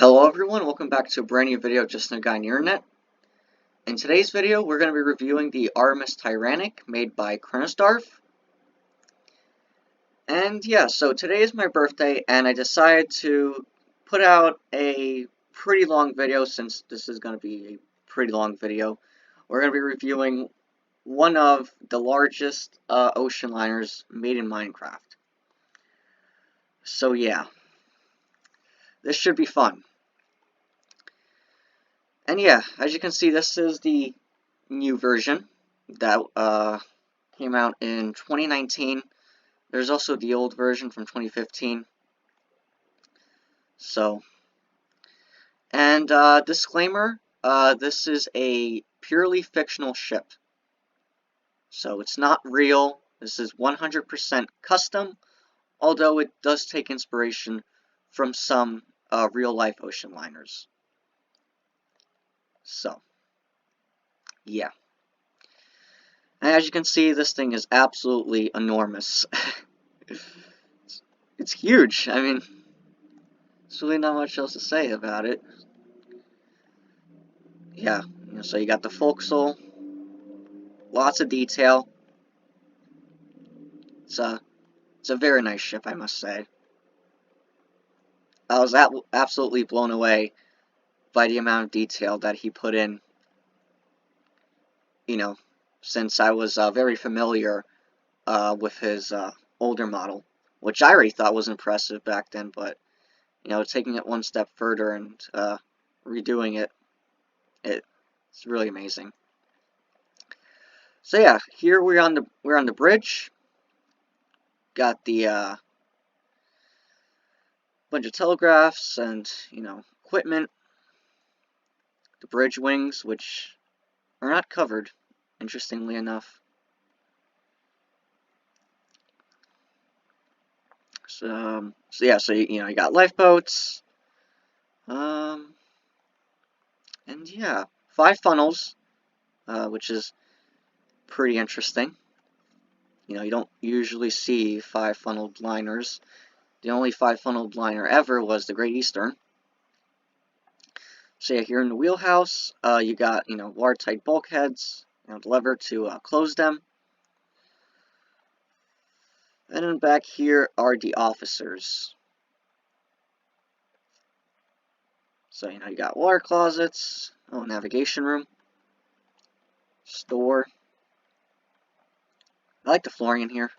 Hello everyone, welcome back to a brand new video of Just Another Guy on the Internet. In today's video, we're going to be reviewing the RMS Tyrannic made by CronosDarth. And yeah, so today is my birthday, and I decided to put out a pretty long video, since this is going to be a pretty long video. We're going to be reviewing one of the largest ocean liners made in Minecraft. So yeah, this should be fun. And yeah, as you can see, this is the new version that came out in 2019. There's also the old version from 2015. So, and disclaimer, this is a purely fictional ship. So it's not real. This is 100% custom, although it does take inspiration from some real-life ocean liners. So, yeah. And as you can see, this thing is absolutely enormous. It's huge. I mean, there's really not much else to say about it. Yeah, so you got the forecastle, lots of detail. It's a very nice ship, I must say. I was absolutely blown away by the amount of detail that he put in. Since I was very familiar with his older model, which I already thought was impressive back then, but taking it one step further and redoing it, it's really amazing. So yeah, here we're on the bridge. Got the bunch of telegraphs and equipment. The bridge wings, which are not covered, interestingly enough. So yeah, so you got lifeboats. And yeah, 5 funnels, which is pretty interesting. You don't usually see 5 funneled liners. The only 5 funneled liner ever was the Great Eastern. So yeah, here in the wheelhouse, you got watertight bulkheads, the lever to close them. And then back here are the officers. So you got water closets, navigation room, store. I like the flooring in here.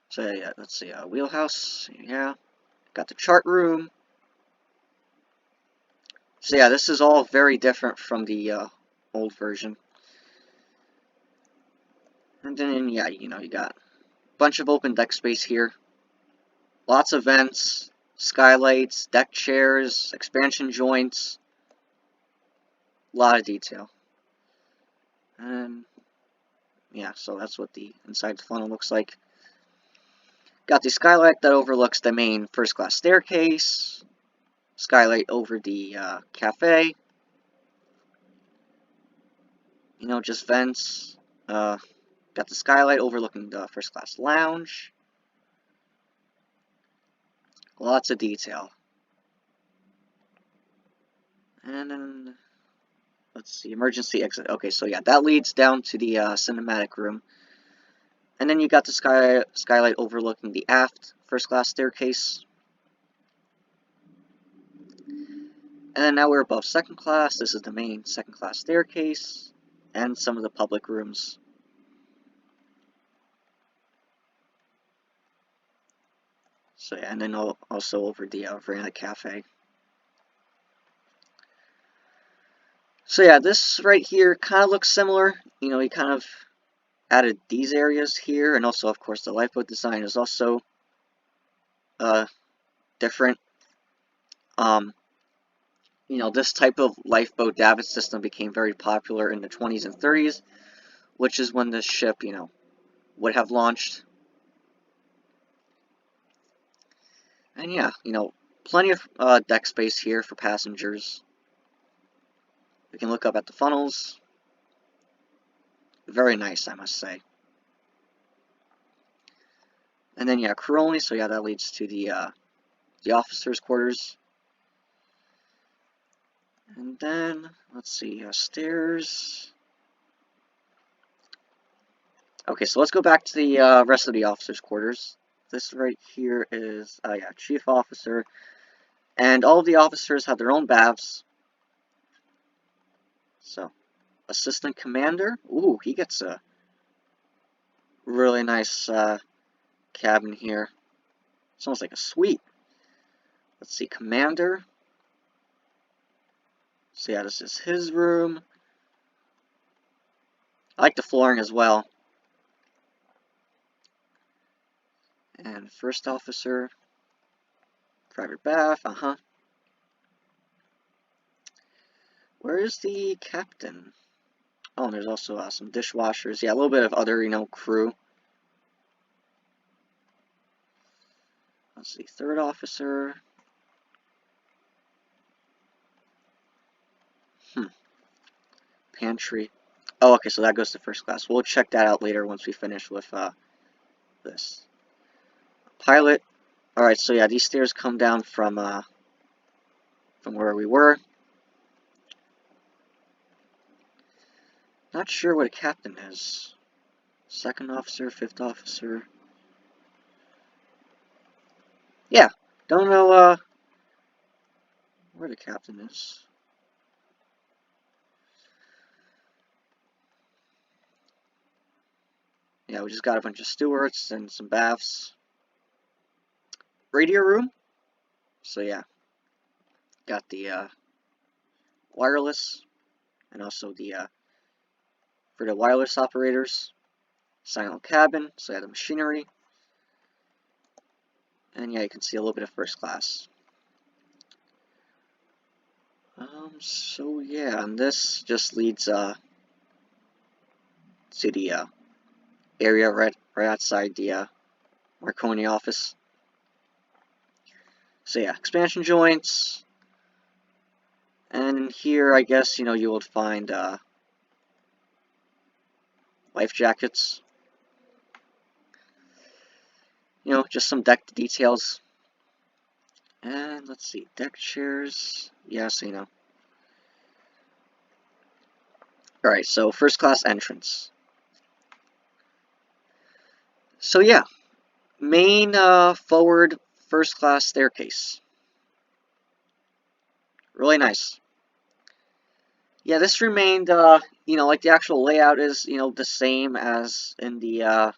So yeah, let's see, wheelhouse, yeah. Got the chart room. So yeah, this is all very different from the old version. And then yeah, you got a bunch of open deck space here. Lots of vents, skylights, deck chairs, expansion joints. A lot of detail. And yeah, so that's what the inside the funnel looks like. Got the skylight that overlooks the main first-class staircase. Skylight over the cafe. Just vents. Got the skylight overlooking the first-class lounge. Lots of detail. And then, let's see, emergency exit. Okay, so yeah, that leads down to the cinematic room. And then you got the skylight overlooking the aft first-class staircase. And then now we're above second class. This is the main second-class staircase and some of the public rooms. So yeah, and then also over the Veranda Cafe. So yeah, this right here kind of looks similar. He kind of added these areas here, and also, of course, the lifeboat design is also different. This type of lifeboat davit system became very popular in the 20s and 30s, which is when this ship, would have launched. And yeah, plenty of deck space here for passengers. We can look up at the funnels. Very nice, I must say. And then yeah, crew only, so yeah, that leads to the officers' quarters. And then, let's see, stairs. Okay, so let's go back to the rest of the officers' quarters. This right here is, yeah, Chief Officer. And all of the officers have their own baths. So, Assistant Commander. Ooh, he gets a really nice cabin here. It's almost like a suite. Let's see, Commander. So yeah, this is his room. I like the flooring as well. And First Officer. Private bath, Where is the Captain? Oh, and there's also some dishwashers. Yeah, a little bit of other, crew. Let's see, Third Officer. Pantry. Oh, okay, so that goes to first class. We'll check that out later once we finish with this. Pilot. Alright, so yeah, these stairs come down from where we were. Not sure what a captain is. Second officer, fifth officer. Yeah, don't know where the captain is. Yeah, we just got a bunch of stewards and some baths. Radio room. So yeah, got the wireless, and also the for the wireless operators. Silent cabin. So yeah, the machinery. And yeah, you can see a little bit of first class. So yeah, and this just leads to the area right outside the Marconi office. So yeah, expansion joints, and here I guess you would find life jackets. Just some deck details. And let's see, deck chairs. Yeah, so Alright, so first class entrance. So yeah, main forward first class staircase. Really nice. Yeah, this remained, like the actual layout is, the same as in the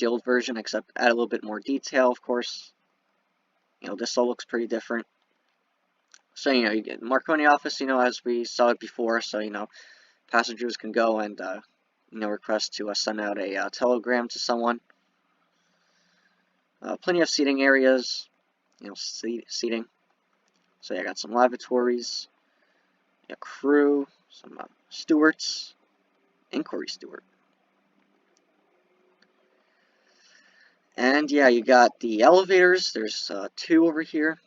old version, except add a little bit more detail, of course. This all looks pretty different. So, you get Marconi office, as we saw it before, so, passengers can go and, request to send out a telegram to someone. Plenty of seating areas, seating. So, yeah, I got some lavatories, crew, some stewards, inquiry steward. And yeah, you got the elevators. There's 2 over here.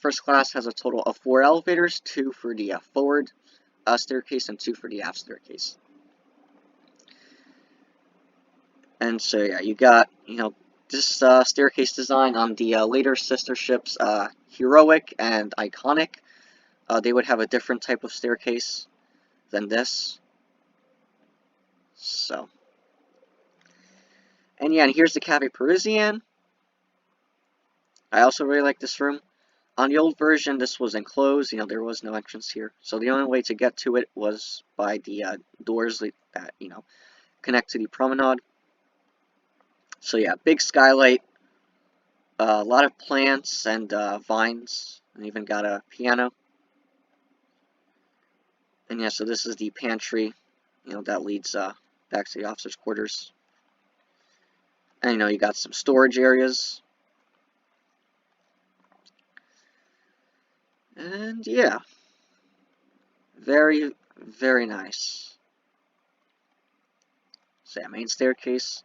First class has a total of 4 elevators, 2 for the forward staircase and 2 for the aft staircase. And so yeah, you got this staircase design on the later sister ships, Heroic and Iconic. They would have a different type of staircase than this. So, and yeah, and here's the Cafe Parisienne. I also really like this room. On the old version, this was enclosed. There was no entrance here. So the only way to get to it was by the doors that, connect to the promenade. So yeah, big skylight, a lot of plants and vines, and even got a piano. And yeah, so this is the pantry, that leads back to the officers' quarters. And you got some storage areas. And yeah, very, very nice. So yeah, main staircase.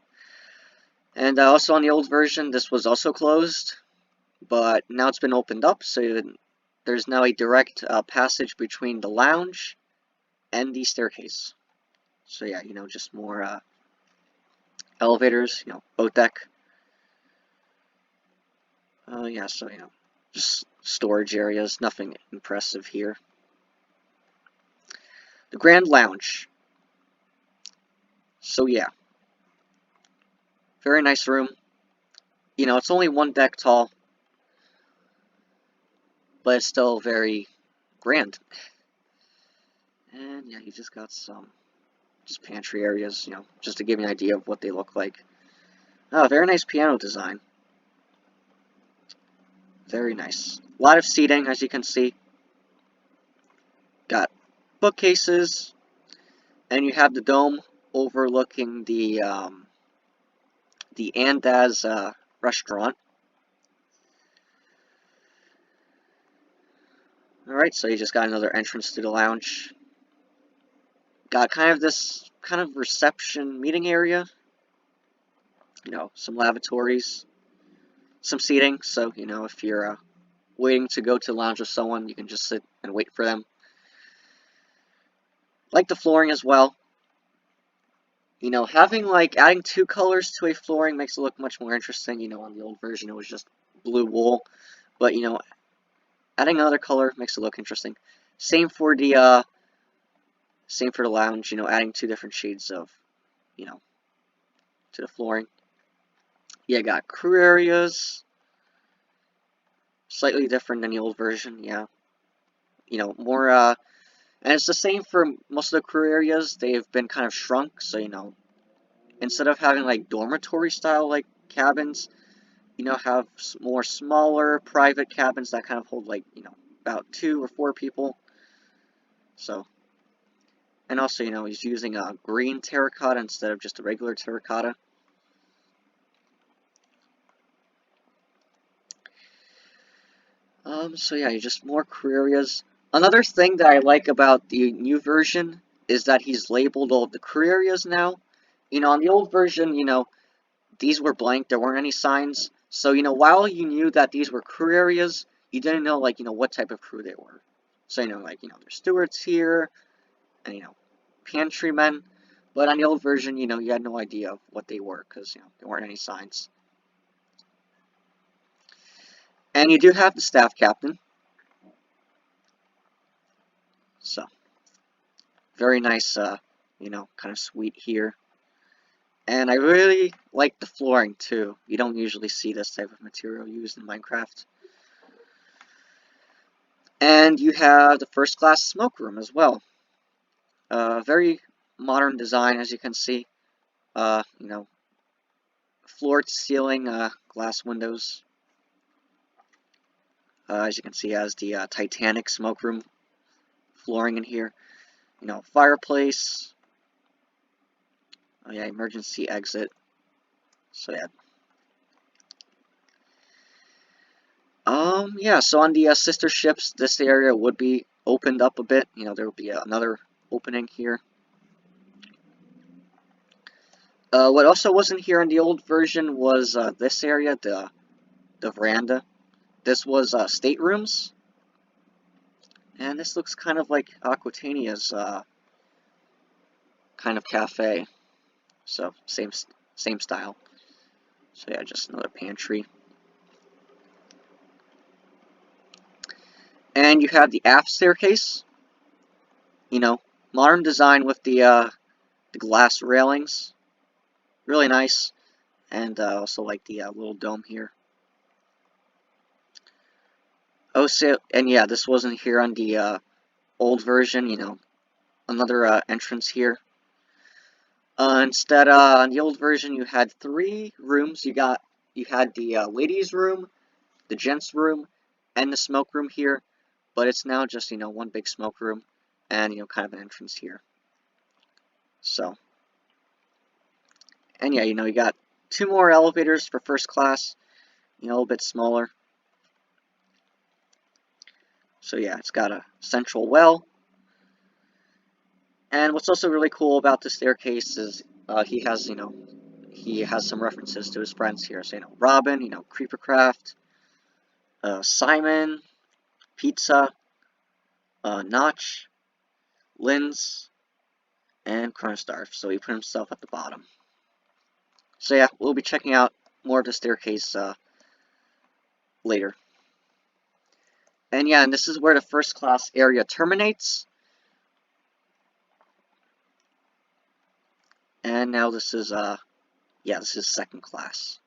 And also on the old version, this was also closed, but now it's been opened up, so there's now a direct passage between the lounge and the staircase. So yeah, just more elevators, boat deck. Yeah, so just storage areas. Nothing impressive here. The Grand Lounge. So yeah, very nice room. You know, it's only one deck tall, but it's still very grand. And yeah, you just got some just pantry areas, you know, just to give you an idea of what they look like. Oh, very nice piano design. Very nice. A lot of seating, as you can see. Got bookcases, and you have the dome overlooking the Andaz restaurant. Alright, so you just got another entrance to the lounge. Got kind of this kind of reception meeting area. You know, some lavatories, some seating, so, you know, if you're waiting to go to the lounge with someone, you can just sit and wait for them. Like the flooring as well. You know, adding 2 colors to a flooring makes it look much more interesting. You know, on the old version it was just blue wool, but you know, adding another color makes it look interesting. Same for the lounge. You know, adding 2 different shades of, you know, to the flooring. Yeah, got crew areas, slightly different than the old version. Yeah, you know, more and it's the same for most of the crew areas. They've been kind of shrunk, so you know, instead of having like dormitory style like cabins, you know, have more smaller private cabins that kind of hold like, you know, about 2 or 4 people. So, and also, you know, he's using a green terracotta instead of just a regular terracotta. So yeah, just more crew areas. Another thing that I like about the new version is that he's labeled all of the crew areas now. You know, on the old version, you know, these were blank, there weren't any signs. So, you know, while you knew that these were crew areas, you didn't know, like, you know, what type of crew they were. So, you know, like, you know, there's stewards here, and, you know, pantrymen. But on the old version, you know, you had no idea of what they were, because, you know, there weren't any signs. And you do have the staff captain. So, very nice, you know, kind of suite here. And I really like the flooring, too. You don't usually see this type of material used in Minecraft. And you have the first class smoke room as well. Very modern design, as you can see. You know, floor to ceiling glass windows. As you can see, has the Titanic smoke room flooring in here. You know, fireplace. Oh yeah, emergency exit. So yeah. Yeah, so on the sister ships, this area would be opened up a bit. You know, there would be another opening here. What also wasn't here in the old version was this area, the veranda. This was staterooms, and this looks kind of like Aquatania's kind of cafe. So same style. So yeah, just another pantry. And you have the aft staircase. You know, modern design with the glass railings. Really nice. And also like the little dome here. Oh, so, and yeah, this wasn't here on the old version, you know, another entrance here. Instead, on the old version, you had 3 rooms. You had the ladies' room, the gents' room, and the smoke room here. But it's now just, you know, one big smoke room, and, you know, kind of an entrance here. So, and yeah, you know, you got 2 more elevators for first class, you know, a little bit smaller. So yeah, it's got a central well. And what's also really cool about the staircase is he has, you know, he has some references to his friends here. So, you know, Robin, you know, Creepercraft, Simon, Pizza, Notch, Linz, and CronosDarth. So he put himself at the bottom. So yeah, we'll be checking out more of the staircase later. And yeah, and this is where the first class area terminates. And now this is, yeah, this is second class.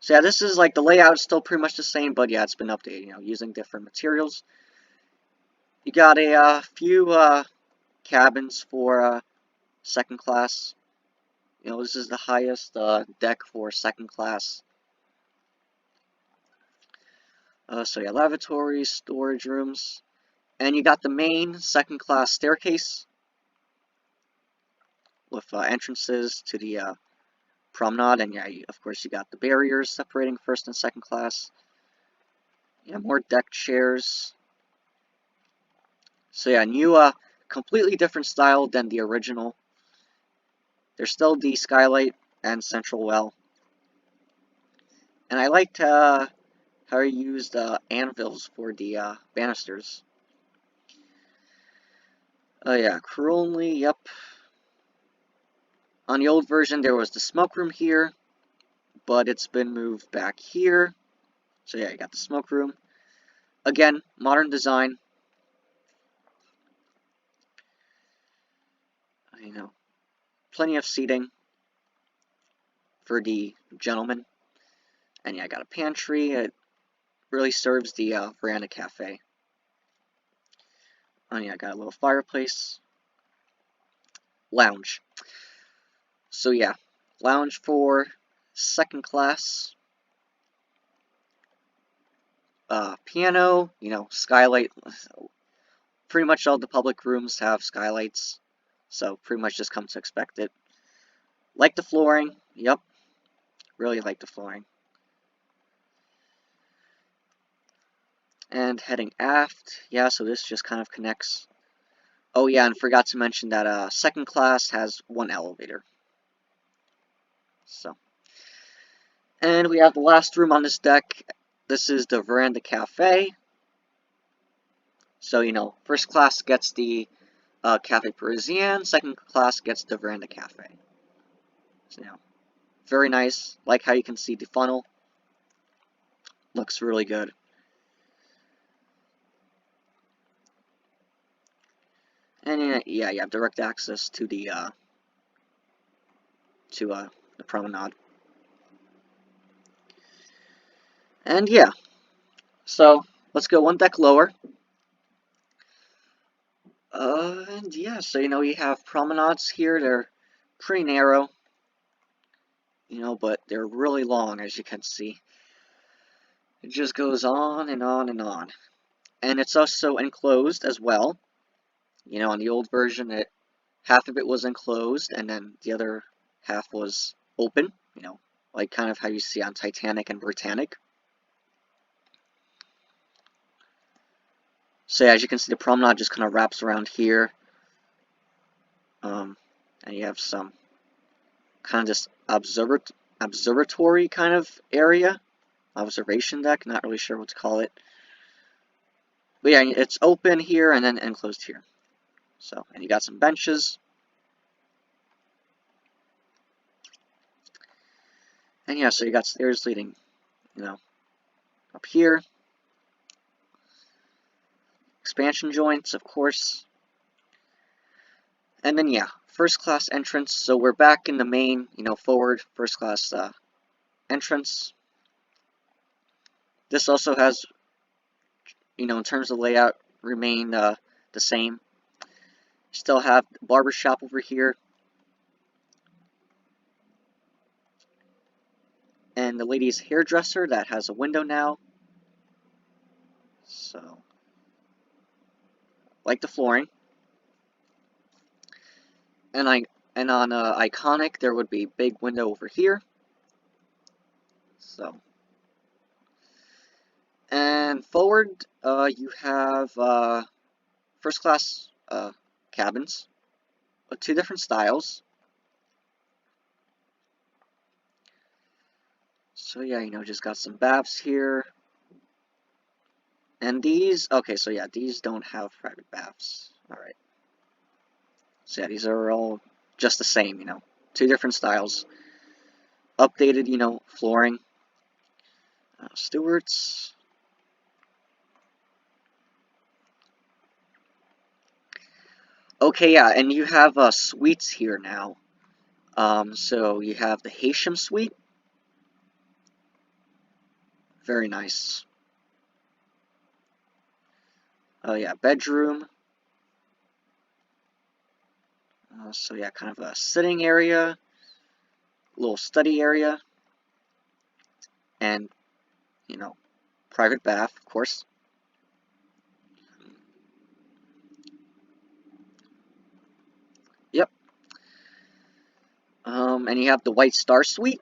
So yeah, this is like, the layout is still pretty much the same, but yeah, it's been updated, you know, using different materials. You got a few cabins for second class. You know, this is the highest deck for second class. So yeah, lavatories, storage rooms, and you got the main second class staircase with entrances to the promenade, and yeah, of course you got the barriers separating first and second class. Yeah, more deck chairs. So yeah, new completely different style than the original. There's still the skylight and central well, and I liked how you used anvils for the banisters. Oh yeah, currently, yep. On the old version, there was the smoke room here, but it's been moved back here. So yeah, you got the smoke room. Again, modern design. You know, plenty of seating for the gentlemen. And yeah, I got a pantry. It really serves the Veranda Cafe. And yeah, I got a little fireplace. Lounge. So yeah, lounge for second class. Piano, you know, skylight. Pretty much all the public rooms have skylights, so pretty much just come to expect it. Like the flooring, yep, really like the flooring. And heading aft, yeah, so this just kind of connects. Oh yeah, and forgot to mention that second class has one elevator. So, and we have the last room on this deck. This is the Veranda Cafe. So, you know, first class gets the Cafe Parisien, second class gets the Veranda Cafe. So, you know, very nice. Like how you can see the funnel. Looks really good. And yeah, you have direct access to the promenade. And yeah, so let's go one deck lower. And yeah, so you know you have promenades here. They're pretty narrow, you know, but they're really long, as you can see. It just goes on and on and on. And it's also enclosed as well. You know, on the old version, half of it was enclosed, and then the other half was open. You know, like kind of how you see on Titanic and Botanic. So yeah, as you can see, the promenade just kind of wraps around here. And you have some kind of this observatory kind of area. Observation deck, not really sure what to call it. But yeah, it's open here and then enclosed here. So, and you got some benches. And yeah, so you got stairs leading, you know, up here. Expansion joints, of course. And then yeah, first class entrance. So we're back in the main, you know, forward first class entrance. This also has, you know, in terms of layout, remain the same. Still have the barber shop over here. And the ladies' hairdresser that has a window now. So, like the flooring. And on Iconic, there would be a big window over here. So, and forward, you have first class cabins with two different styles. So yeah, you know, just got some baths here. And these, okay, so yeah, these don't have private baths. Alright. So yeah, these are all just the same, you know, two different styles. Updated, you know, flooring. Stewards. Okay, yeah, and you have suites here now. So you have the Haitian suite. Very nice. Oh yeah, bedroom. So yeah, kind of a sitting area, little study area, and you know, private bath, of course. Yep. And you have the White Star Suite.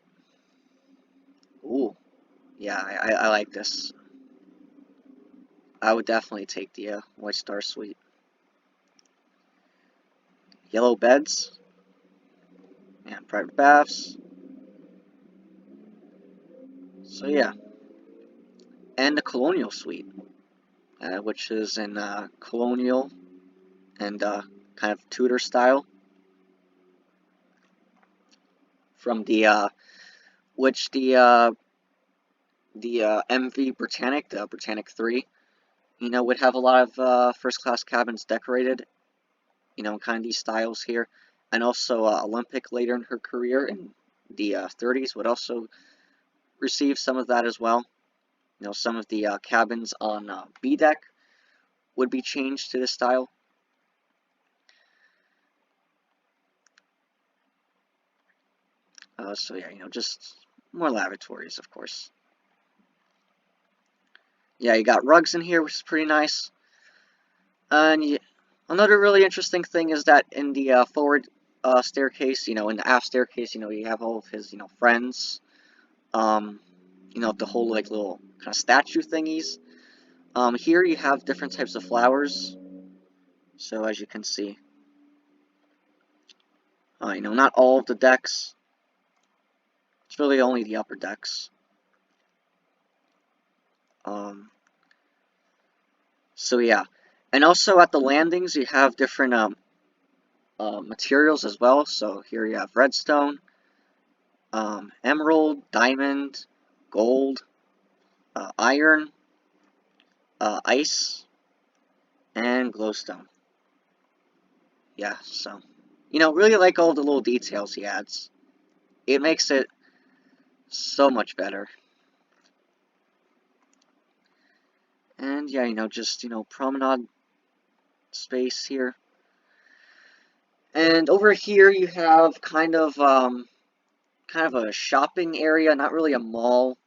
Ooh, yeah, I like this. I would definitely take the White Star Suite. Yellow beds and private baths. So yeah, and the Colonial Suite, which is in colonial and kind of Tudor style from the which the MV Britannic, the Britannic 3, would have a lot of first-class cabins decorated, in kind of these styles here. And also Olympic later in her career in the 30s would also receive some of that as well. Some of the cabins on B deck would be changed to this style. So yeah, just more lavatories, of course. Yeah, you got rugs in here, which is pretty nice. And another really interesting thing is that in the forward staircase, in the aft staircase, you have all of his, friends. Um, the whole like little kind of statue thingies. Here you have different types of flowers. So as you can see, not all of the decks. It's really only the upper decks. Um, so yeah, and also at the landings you have different materials as well. So here you have redstone, emerald, diamond, gold, iron, ice, and glowstone. Yeah, so really like all the little details he adds. It makes it so much better. And yeah, just promenade space here. And over here you have kind of a shopping area, not really a mall,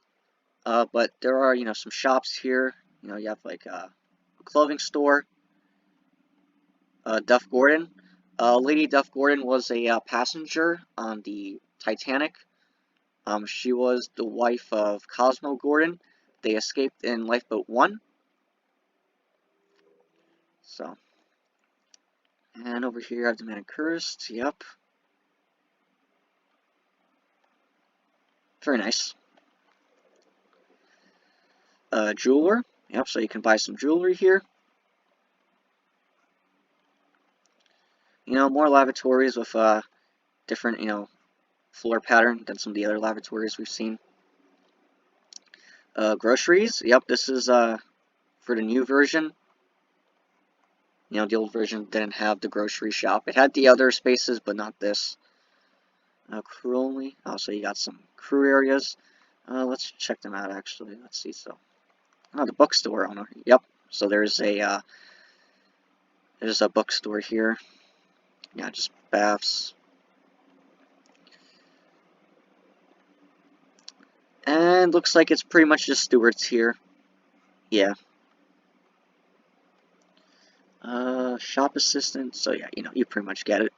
but there are some shops here. You have like a clothing store. Duff Gordon. Lady Duff Gordon was a passenger on the Titanic. She was the wife of Cosmo Gordon. They escaped in Lifeboat 1. So, and over here I have the manicurist. Yep. Very nice. Jeweler. Yep, so you can buy some jewelry here. More lavatories with different, floor pattern than some of the other lavatories we've seen. Groceries. Yep, this is for the new version. The old version didn't have the grocery shop. It had the other spaces, but not this. Crew only. Oh, so you got some crew areas. Let's check them out, actually. Let's see, so. Oh, the bookstore owner. Yep, so there's a bookstore here. Yeah, just baths. And looks like it's pretty much just stewards here. Yeah. Shop assistant. So yeah, you pretty much get it.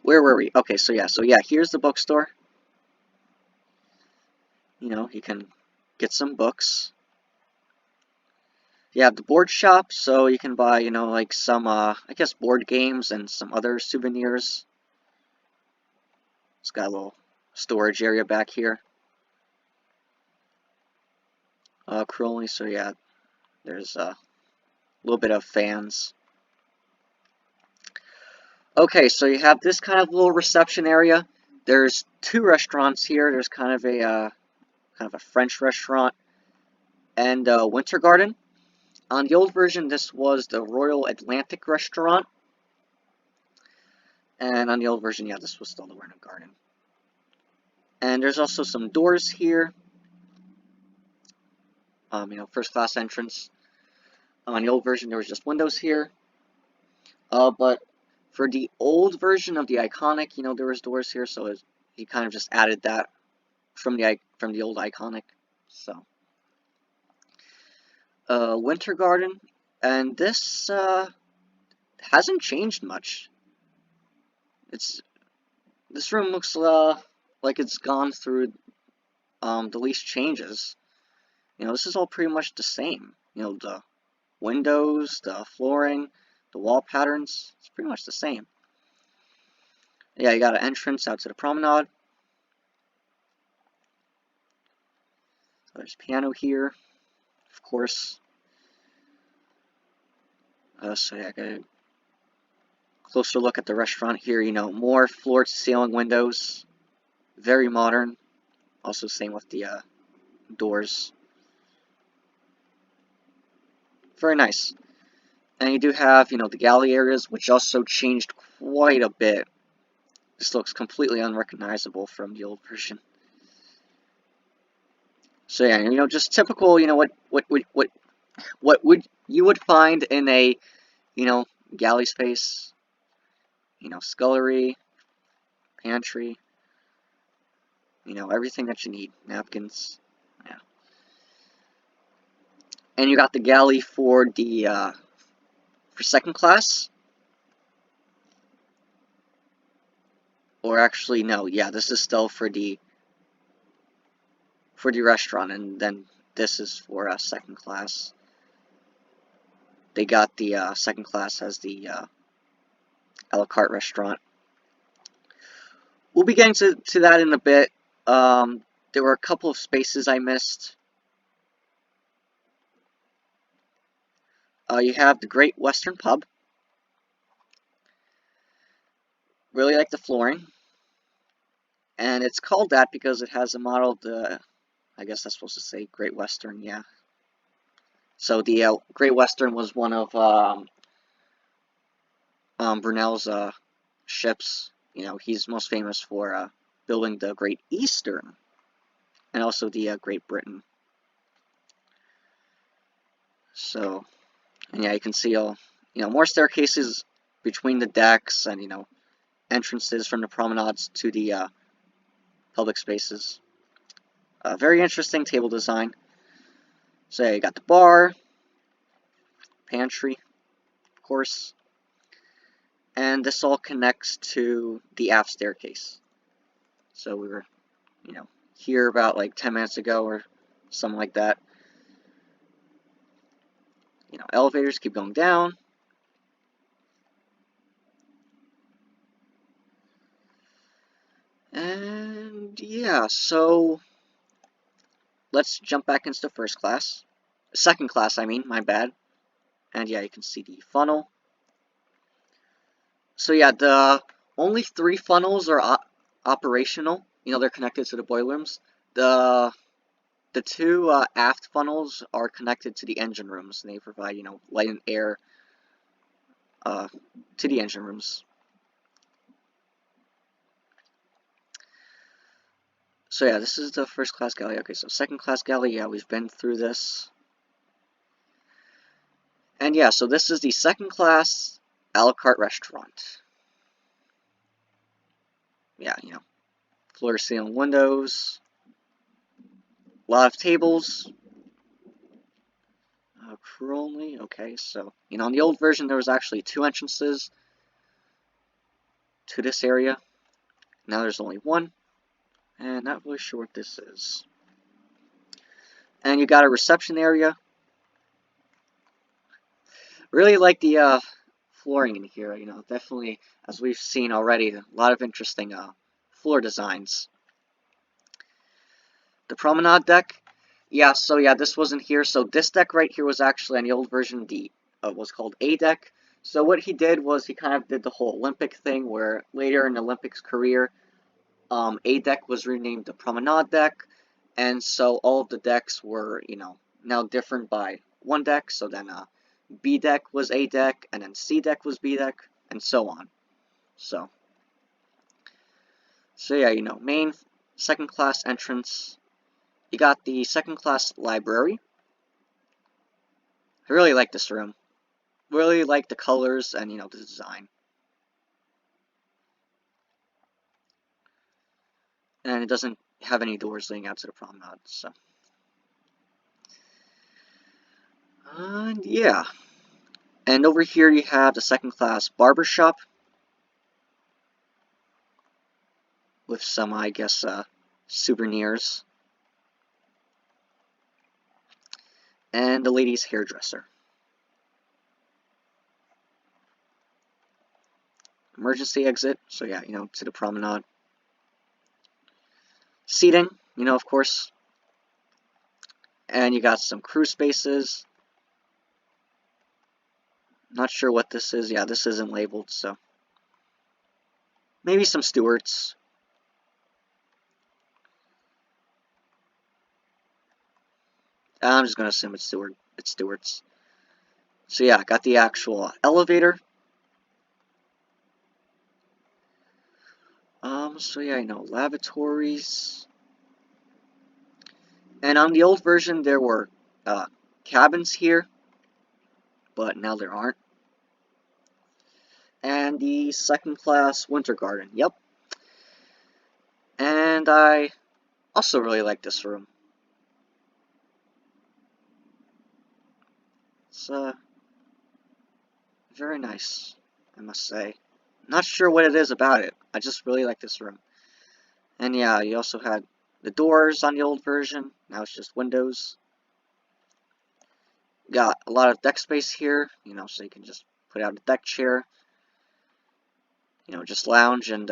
Where were we? Okay, so yeah, here's the bookstore. You can get some books. You have the board shop, so you can buy, like some, I guess, board games and some other souvenirs. It's got a little storage area back here. Crew only, so yeah, there's a little bit of fans. Okay, so you have this kind of little reception area. There's two restaurants here. There's kind of a French restaurant and Winter Garden. On the old version, this was the Royal Atlantic restaurant. And on the old version, yeah, this was still the Veranda Garden. And there's also some doors here. First class entrance. On the old version, there was just windows here. But for the old version of the Iconic, there was doors here, so he kind of just added that from the old Iconic. So, Winter Garden, and this hasn't changed much. This room looks like it's gone through the least changes. This is all pretty much the same. The windows, the flooring, the wall patterns, it's pretty much the same. Yeah, you got an entrance out to the promenade. So there's piano here, of course. So yeah, I got a closer look at the restaurant here. More floor-to-ceiling windows, very modern. Also, same with the doors. Very nice. And you do have, the galley areas, which also changed quite a bit. This looks completely unrecognizable from the old version. So yeah, just typical, what you would find in a, galley space. Scullery, pantry. Everything that you need. Napkins. Yeah. And you got the galley for the for second class. Or actually, no, yeah, this is still for the restaurant, and then this is for second class. They got the second class as the a la carte restaurant. We'll be getting to that in a bit. There were a couple of spaces I missed. You have the Great Western Pub. Really like the flooring. And it's called that because it has a model of the, I guess that's supposed to say Great Western, yeah. So the Great Western was one of Brunel's ships. He's most famous for building the Great Eastern and also the Great Britain. So, and yeah, you can see all, more staircases between the decks and, entrances from the promenades to the public spaces. Very interesting table design. So yeah, you got the bar, pantry, of course, and this all connects to the aft staircase. So we were, here about like 10 minutes ago or something like that. Elevators keep going down. And yeah, so let's jump back into first class. Second class, I mean, my bad. And yeah, you can see the funnel. So yeah, the only 3 funnels are operational. They're connected to the boiler rooms. The 2 aft funnels are connected to the engine rooms, and they provide, light and air to the engine rooms. So yeah, this is the first class galley. Okay, so second class galley, yeah, we've been through this. And yeah, so this is the second class a la carte restaurant. Yeah, floor-to-ceiling windows, a lot of tables. Crew only, okay, so, in the old version there was actually 2 entrances to this area. Now there's only 1, and not really sure what this is. And you got a reception area. Really like the flooring in here, definitely, as we've seen already, a lot of interesting floor designs. The Promenade Deck, yeah, so yeah, this wasn't here. So this deck right here was actually on the old version, was called A deck. So what he did was he kind of did the whole Olympic thing, where later in the Olympics career, A deck was renamed the Promenade Deck, and so all of the decks were, now different by one deck, so then B deck was A deck, and then C deck was B deck, and so on. So yeah, you know, main second class entrance. You got the second class library. I really like this room. Really like the colors and, you know, the design. And it doesn't have any doors leading out to the promenade, so. Yeah. And over here you have the second class barber shop. With some, I guess, souvenirs. And the ladies' hairdresser. Emergency exit, so yeah, you know, to the promenade. Seating, you know, of course. And you got some crew spaces. Not sure what this is. Yeah, this isn't labeled, so. Maybe some stewards. I'm just gonna assume it's stewards. So yeah, got the actual elevator. So yeah, you know, lavatories. And on the old version, there were cabins here, but now there aren't. And the second class winter garden, yep. And I also really like this room. It's very nice, I must say. Not sure what it is about it. I just really like this room. And yeah, you also had the doors on the old version. Now it's just windows. Got a lot of deck space here, you know, so you can just put out a deck chair. You know, just lounge and,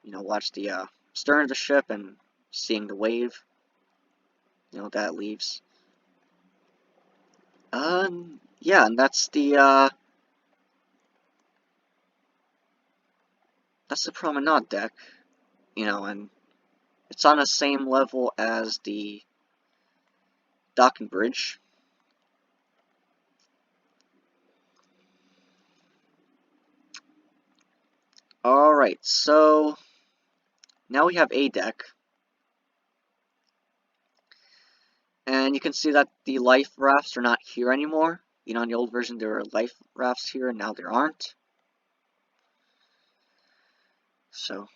you know, watch the stern of the ship and seeing the wave. You know, that leaves. Yeah, and that's the promenade deck. You know, and it's on the same level as the dock and bridge. Alright, so now we have a deck. And you can see that the life rafts are not here anymore. You know, in the old version there were life rafts here, and now there aren't. So.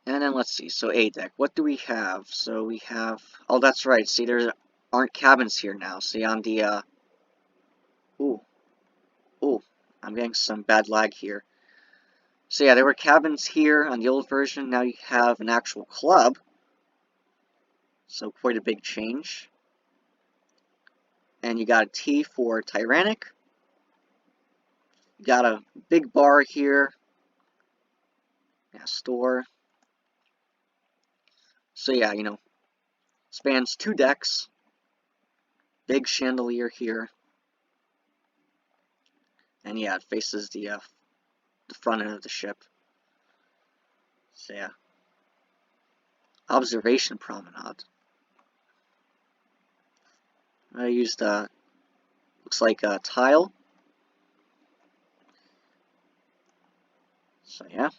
And then let's see, so A deck, what do we have? So we have, oh that's right, see there aren't cabins here now. See on the, ooh, I'm getting some bad lag here. So yeah, there were cabins here on the old version, now you have an actual club. So quite a big change. And you got a T for Tyrannic. Got a big bar here. Yeah, store. So yeah, you know, spans 2 decks. Big chandelier here. And yeah, it faces the front end of the ship. So yeah. Observation promenade. I used, looks like a tile. So yeah.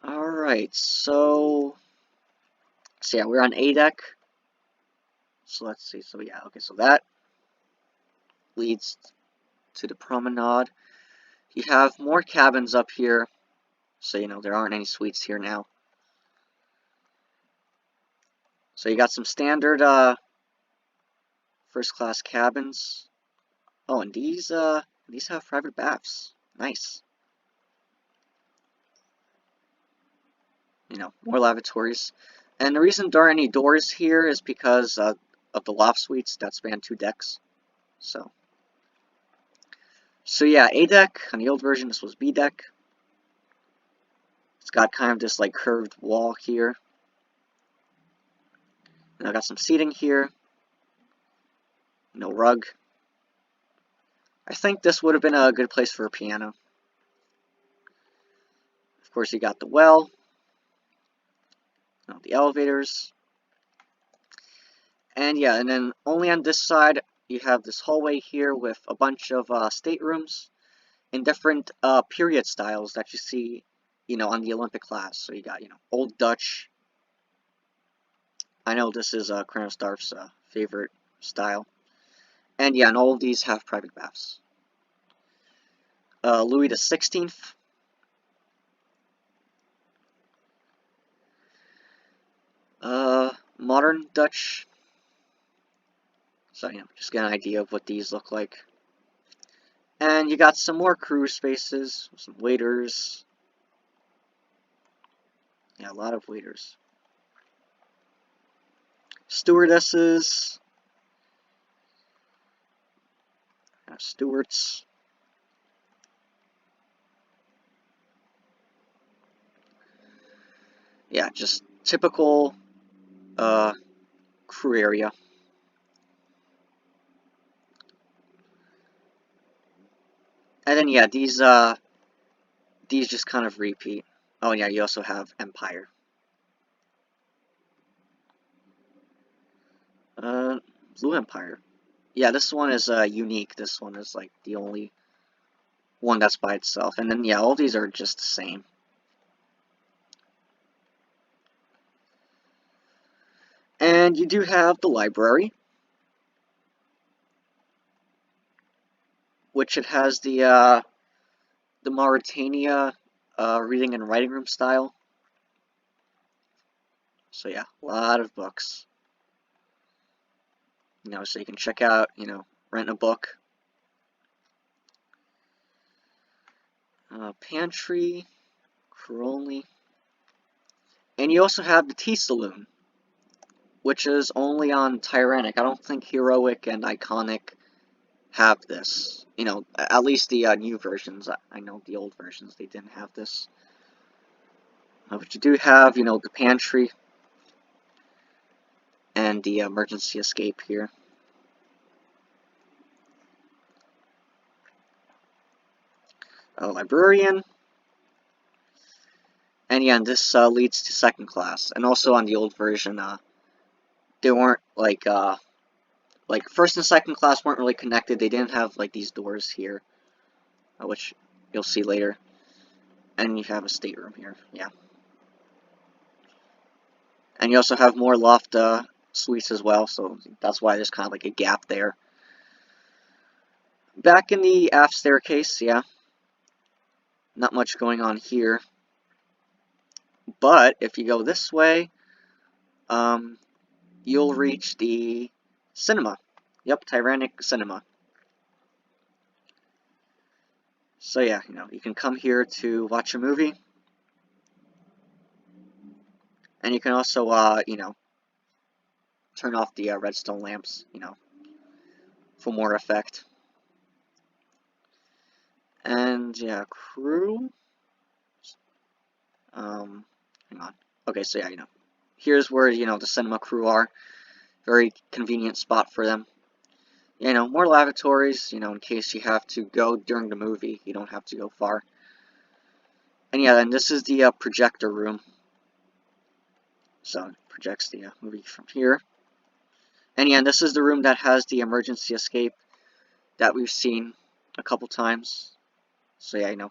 Alright, so yeah, we're on A deck. So let's see, so yeah, okay, so that leads to the promenade. You have more cabins up here, so you know, there aren't any suites here now. So you got some standard, first class cabins. Oh, and these have private baths. Nice. You know, more lavatories. And the reason there aren't any doors here is because of the loft suites that span 2 decks. So yeah, A deck, on the old version this was B deck. It's got kind of this like curved wall here. And I got some seating here. No rug. I think this would have been a good place for a piano. course, you got the well, the elevators, and yeah, and then only on this side you have this hallway here with a bunch of staterooms in different period styles that you see, on the Olympic class. So you got, Old Dutch. I know this is CronosDarth's favorite style. And yeah, and all of these have private baths. Louis the 16th. Modern Dutch. So, just get an idea of what these look like. And you got some more crew spaces, some waiters. Yeah, a lot of waiters. Stewardesses. Stewards. Yeah, just typical crew area. And then yeah, these just kind of repeat. Oh yeah, you also have Empire. Blue Empire. Yeah, this one is unique. This one is like the only one that's by itself. And then yeah, all these are just the same. And you do have the library, which it has the Mauritania reading and writing room style. So yeah, a lot of books. So you can check out, rent a book. Pantry, crew only. And you also have the tea saloon, which is only on Tyrannic. I don't think Heroic and Iconic have this. At least the new versions. I know the old versions, they didn't have this. But you do have, the pantry and the emergency escape here. A librarian. And yeah, and this leads to second class. And also on the old version, they weren't like first and second class weren't really connected. They didn't have like these doors here, which you'll see later. And you have a stateroom here, yeah. And you also have more loft suites as well, so that's why there's kind of like a gap there. Back in the aft staircase, yeah. Not much going on here. But if you go this way, you'll reach the cinema. Yep, Tyrannic Cinema. So yeah, you can come here to watch a movie. And you can also, turn off the redstone lamps, for more effect. And yeah, crew. Hang on. Okay, so yeah, here's where, the cinema crew are. Very convenient spot for them. More lavatories, in case you have to go during the movie. You don't have to go far. And yeah, then this is the projector room. So, it projects the movie from here. And yeah, this is the room that has the emergency escape that we've seen a couple times. So yeah,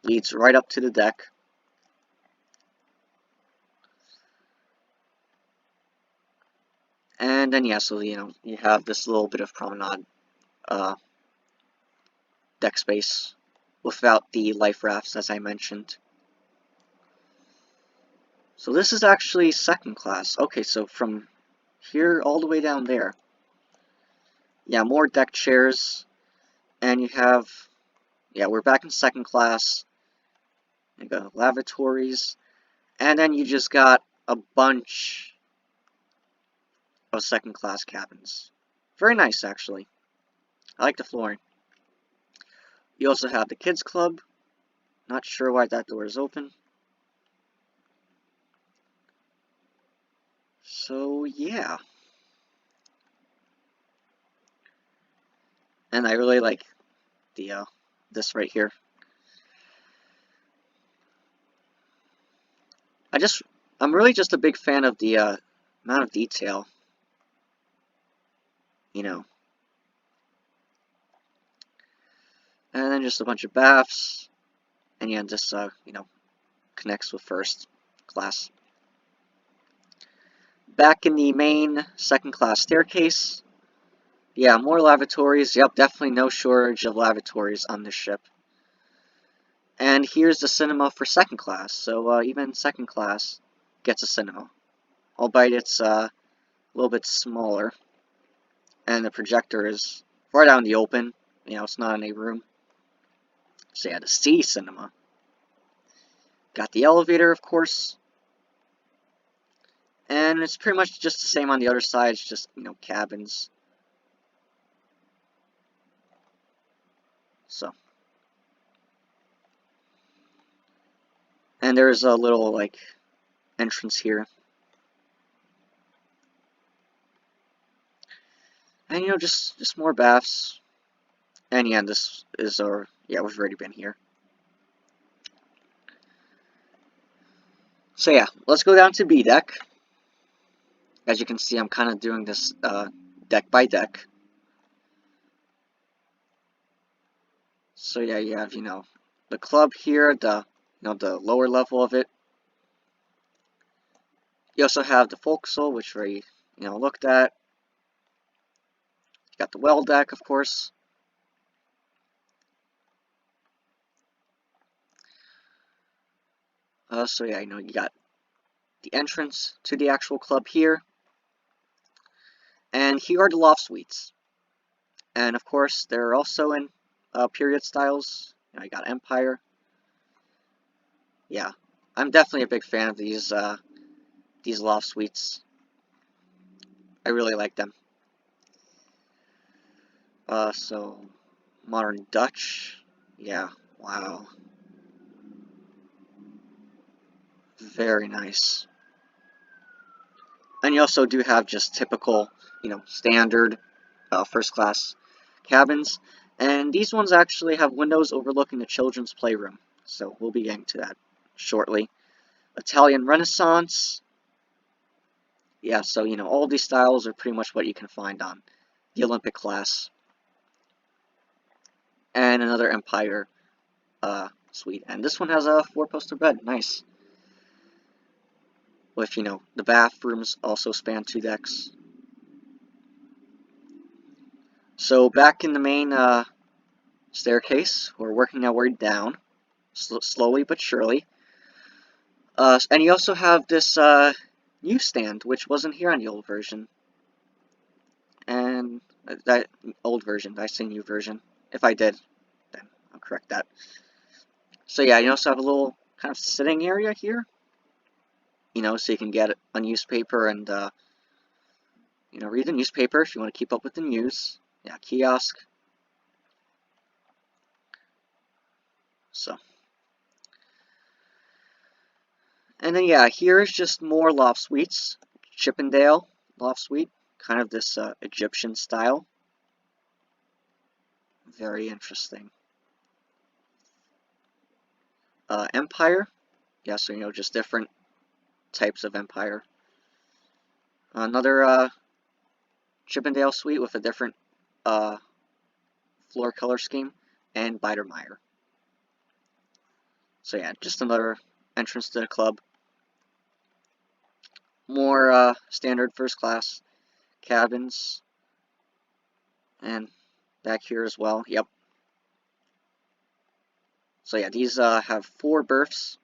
leads right up to the deck. And then yeah, so you have this little bit of promenade deck space without the life rafts, as I mentioned. So this is actually second class. Okay, so from here all the way down there. Yeah, more deck chairs. And you have, yeah, we're back in second class. You got lavatories. And then you just got a bunch of second class cabins. Very nice, actually. I like the flooring. You also have the kids club. Not sure why that door is open. So yeah. And I really like the this right here. I'm really just a big fan of the amount of detail, you know. And then just a bunch of baths, and yeah, this you know, connects with first class. Back in the main second class staircase, yeah, more lavatories. Yep, definitely no shortage of lavatories on this ship. And here's the cinema for second class, so even second class gets a cinema, albeit it's a little bit smaller. And the projector is right out in the open, you know, it's not in a room. So yeah, the C cinema. Got the elevator, of course. And it's pretty much just the same on the other side, it's just, you know, cabins. So. And there's a little, like, entrance here. And, you know, just more baths. And yeah, this is our, yeah, we've already been here. So yeah, let's go down to B deck. As you can see, I'm kind of doing this deck by deck. So yeah, you have, you know, the club here, the, you know, the lower level of it. You also have the forecastle, which we, you know, looked at. You got the well deck, of course. So yeah, you know, you got the entrance to the actual club here. And here are the loft suites. And of course, they're also in period styles. You know, you got Empire. Yeah, I'm definitely a big fan of these loft suites. I really like them. So modern Dutch. Yeah, wow. Very nice. And you also do have just typical, you know, standard first class cabins. And these ones actually have windows overlooking the children's playroom. So we'll be getting to that shortly. Italian Renaissance. Yeah, so, you know, all of these styles are pretty much what you can find on the Olympic class. And another Empire suite. And this one has a 4-poster bed. Nice. With, you know, the bathrooms also span 2 decks. So back in the main staircase, we're working our way down, slowly but surely. And you also have this newsstand, which wasn't here on the old version. And that old version, I say new version. If I did, then I'll correct that. So yeah, you also have a little kind of sitting area here. You know, so you can get a newspaper and, you know, read the newspaper if you want to keep up with the news. Yeah, kiosk. So. And then, yeah, here's just more loft suites. Chippendale loft suite. Kind of this Egyptian style. Very interesting. Empire. Yeah, so, you know, just different types of Empire. Another Chippendale suite with a different floor color scheme. And Biedermeier. So, yeah, just another entrance to the club. More standard first class cabins. And back here as well. Yep. So yeah, these have 4 berths.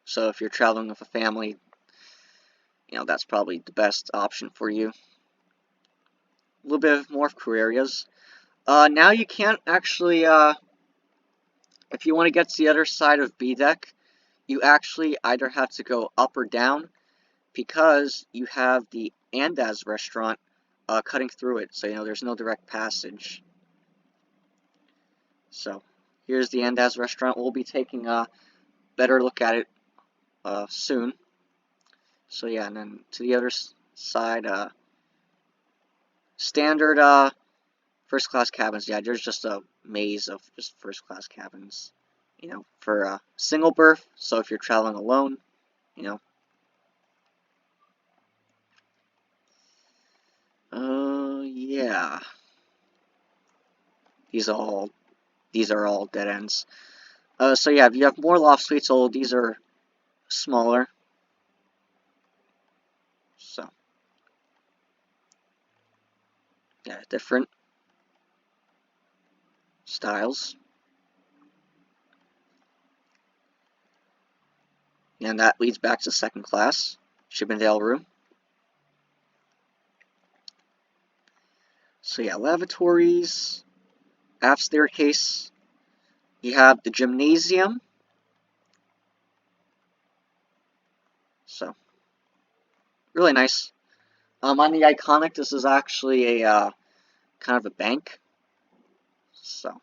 So if you're traveling with a family, you know, that's probably the best option for you. A little bit of more crew areas. Now you can't actually, if you want to get to the other side of B deck, you actually either have to go up or down because you have the Andaz restaurant cutting through it. So, you know, there's no direct passage. So, here's the Andaz restaurant. We'll be taking a better look at it soon. So, yeah, and then to the other side, standard first class cabins. Yeah, there's just a maze of just first class cabins. you know, for a single berth. So if you're traveling alone, you know. Yeah. These are all dead ends. So yeah, if you have more loft suites, these are smaller. So yeah, different styles. And that leads back to second class, Chippendale room. So yeah, lavatories, aft staircase. You have the gymnasium. So really nice. On the Iconic, this is actually a kind of a bank. So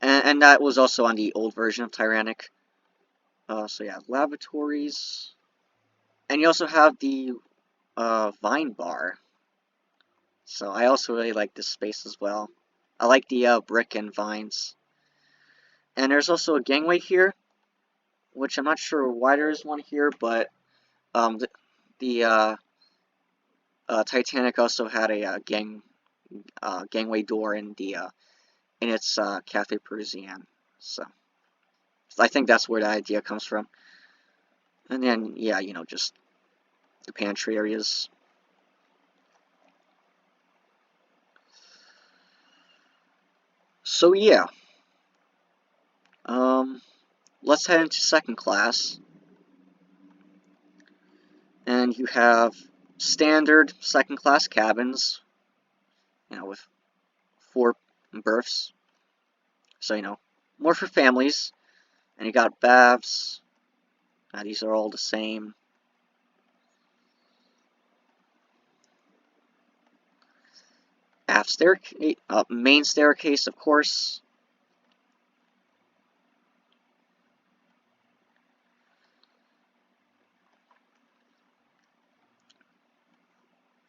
and that was also on the old version of Tyrannic. So yeah, lavatories, and you also have the vine bar. So I also really like this space as well. I like the brick and vines. And there's also a gangway here, which I'm not sure why there is one here, but the Titanic also had a gangway door in the in its Cafe Parisienne. So I think that's where the idea comes from. And then yeah, you know, just the pantry areas. So yeah, um, let's head into second class, and you have standard second class cabins, you know, with 4 berths. So you know, more for families, and you got baths. These are all the same. Aft staircase, main staircase, of course.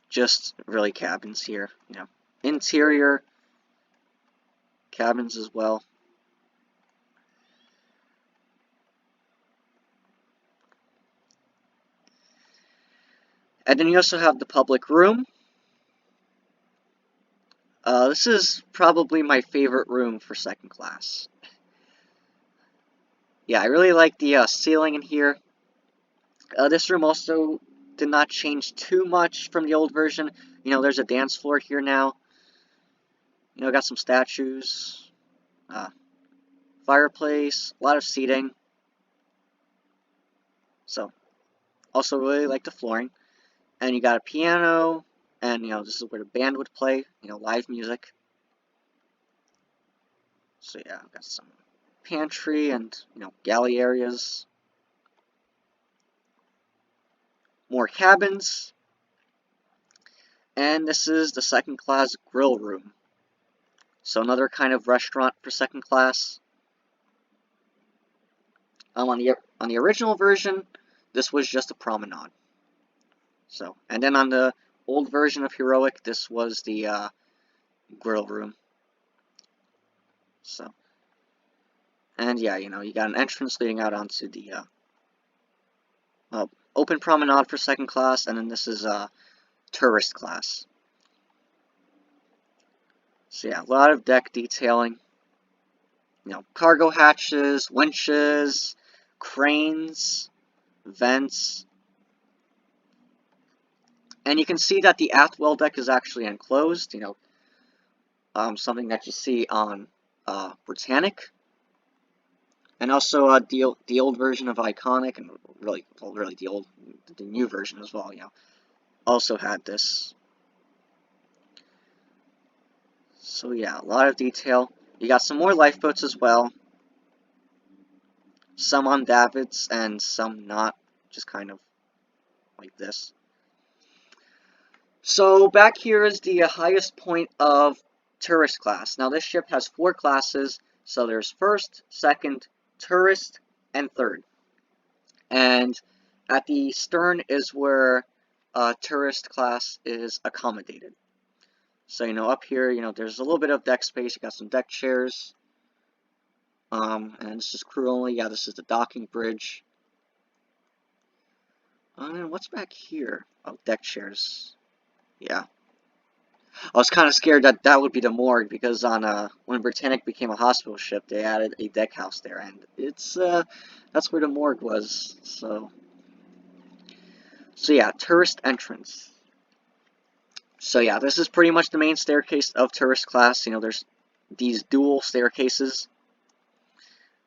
Just really cabins here, you know. Interior cabins as well. And then you also have the public room. This is probably my favorite room for second class. Yeah, I really like the ceiling in here. This room also did not change too much from the old version. You know, there's a dance floor here now. You know, got some statues, uh, fireplace, a lot of seating. So, also really like the flooring. And you got a piano, and you know, this is where the band would play, you know, live music. So yeah, I've got some pantry and, you know, galley areas. More cabins. And this is the second class grill room. So another kind of restaurant for second class. On the original version, this was just a promenade. So, and then on the old version of Heroic, this was the grill room. So, and yeah, you know, you got an entrance leading out onto the open promenade for second class, and then this is tourist class. So yeah, a lot of deck detailing. You know, cargo hatches, winches, cranes, vents. And you can see that the aft well deck is actually enclosed, you know, something that you see on Botanic. And also the old version of Iconic, and really, well, really the new version as well, you know, also had this. So yeah, a lot of detail. You got some more lifeboats as well. Some on davits and some not, just kind of like this. So back here is the highest point of tourist class. Now this ship has 4 classes, so there's first, second, tourist, and third. And at the stern is where tourist class is accommodated. So, up here, there's a little bit of deck space. You got some deck chairs. And this is crew only. Yeah, this is the docking bridge. And what's back here? Oh, deck chairs. Yeah. I was kind of scared that that would be the morgue, because when Britannic became a hospital ship, they added a deck house there, and that's where the morgue was. So yeah, tourist entrance. So yeah, this is pretty much the main staircase of tourist class. There's these dual staircases,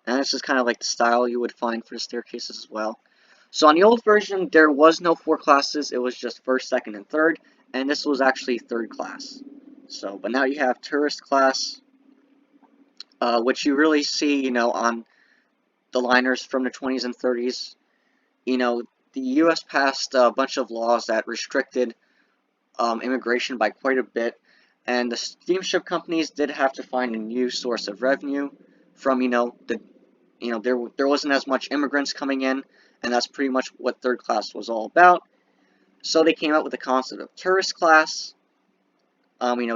and this is kind of like the style you would find for the staircases as well. So on the old version, there was no 4 classes. It was just first, second, and third, and this was actually third class. So, but now you have tourist class, which you really see, on the liners from the 20s and 30s. The U.S. passed a bunch of laws that restricted immigration by quite a bit, and the steamship companies did have to find a new source of revenue from, there wasn't as much immigrants coming in, and that's pretty much what third class was all about. So they came up with the concept of tourist class,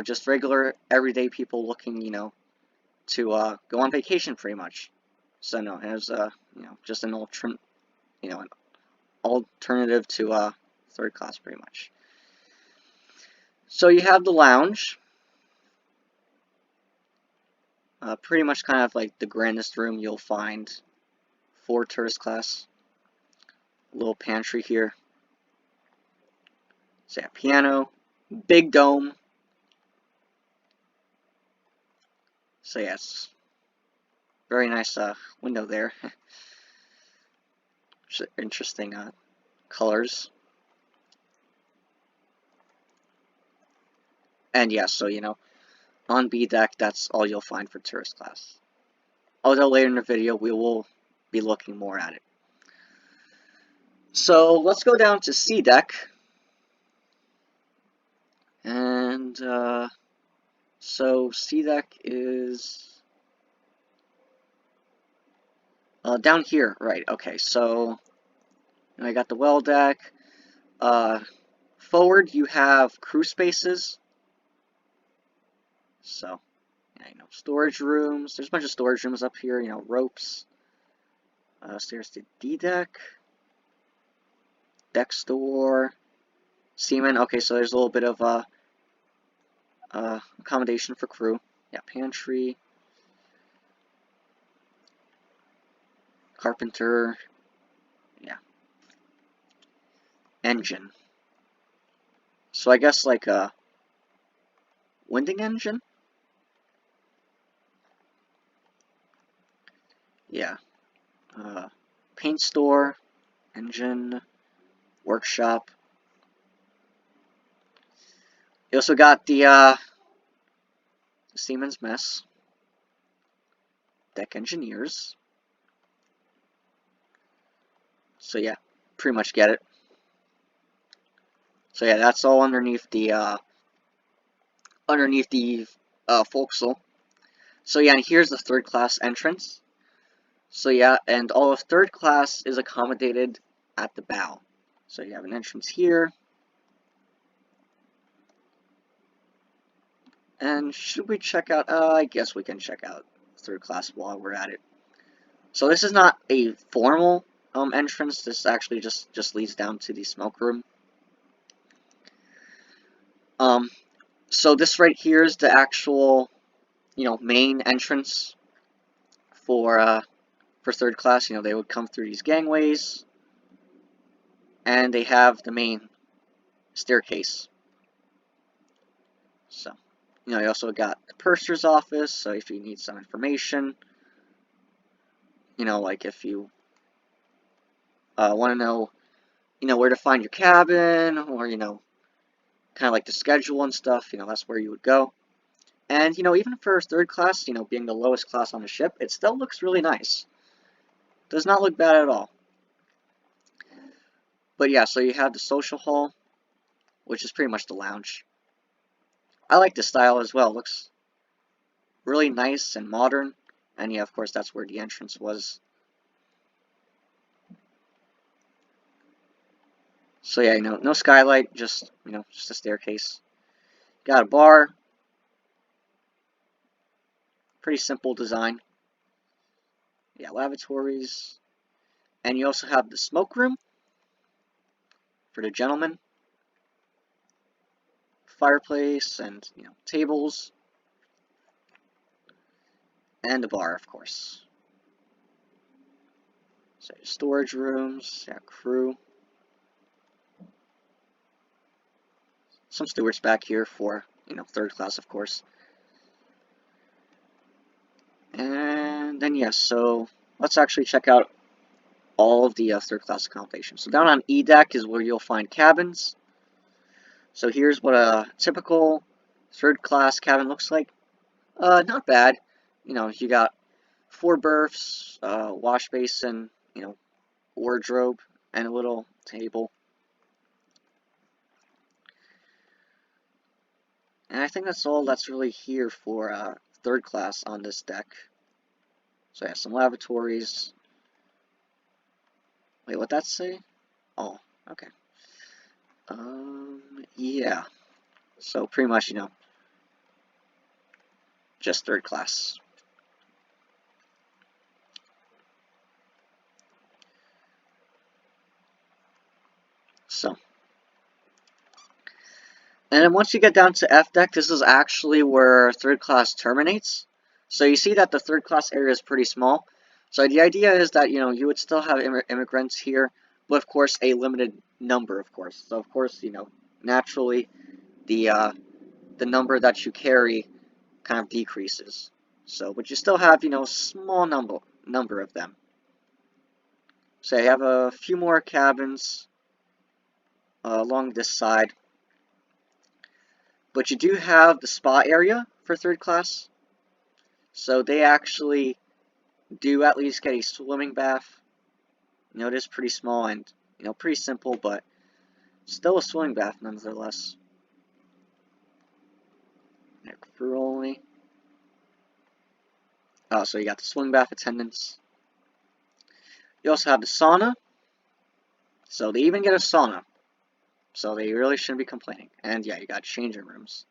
just regular everyday people looking, to go on vacation pretty much. So no, it was just an an alternative to third class pretty much. So you have the lounge, pretty much kind of like the grandest room you'll find for tourist class. A little pantry here. So yeah, piano, big dome. So yes, very nice window there. Interesting colors. And yeah, so on B deck, that's all you'll find for tourist class. Although later in the video, we will be looking more at it. So let's go down to C deck. And so C deck is down here, right? Okay, so I got the well deck. Forward, you have crew spaces. So, yeah, storage rooms. There's a bunch of storage rooms up here. Ropes. Stairs to D deck. Deck store. Seaman. Okay, so there's a little bit of accommodation for crew. Yeah, pantry. Carpenter. Yeah. Engine. So I guess like a winding engine? Yeah. Paint store. Engine. Workshop. You also got the Seaman's Mess. Deck engineers. So yeah, pretty much get it. So yeah, that's all underneath the forecastle. So yeah, and here's the third class entrance. So yeah, and all of third class is accommodated at the bow. So you have an entrance here. And should we check out? I guess we can check out third class while we're at it. So this is not a formal entrance. This actually just leads down to the smoke room. So this right here is the actual, main entrance for third class. They would come through these gangways, and they have the main staircase. So, you also got the purser's office. So if you need some information, like if you want to know, where to find your cabin, or kind of like the schedule and stuff, that's where you would go. And, even for third class, being the lowest class on the ship, it still looks really nice. Does not look bad at all. But yeah, so you have the social hall, which is pretty much the lounge. I like the style as well. It looks really nice and modern. And yeah, of course, that's where the entrance was. So yeah, no skylight, just a staircase. Got a bar. Pretty simple design. Yeah, lavatories. And you also have the smoke room for the gentlemen. Fireplace and, tables. And a bar, of course. So storage rooms, yeah, crew. Some stewards back here for, third class, of course. And then, yes, so let's actually check out all of the third class accommodations. So down on E deck is where you'll find cabins. So here's what a typical third class cabin looks like. Not bad. You got 4 berths, wash basin, wardrobe, and a little table. And I think that's all that's really here for third class on this deck. So yeah, some lavatories. Wait, what'd that say? Oh, okay. Yeah. So pretty much, just third class. So. And then once you get down to F deck, this is actually where third class terminates. So you see that the third class area is pretty small. So the idea is that, you would still have immigrants here, but of course a limited number, of course. So of course, naturally the number that you carry kind of decreases. So, but you still have, a small number of them. So you have a few more cabins along this side. But you do have the spa area for third class. So they actually do at least get a swimming bath. It is pretty small and, pretty simple, but still a swimming bath nonetheless. Crew only. Oh, so you got the swimming bath attendants. You also have the sauna. So they even get a sauna. So they really shouldn't be complaining. And yeah, you got changing rooms.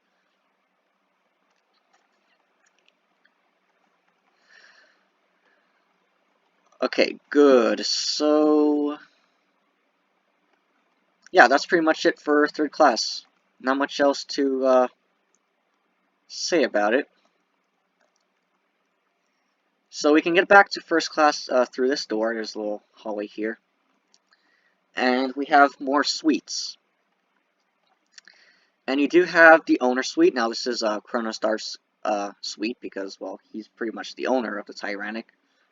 Okay, good. So yeah, that's pretty much it for third class. Not much else to say about it. So we can get back to first class through this door. There's a little hallway here. And we have more suites. And you do have the owner suite. Now this is CronosDarth's suite because, well, he's pretty much the owner of the Tyrannic.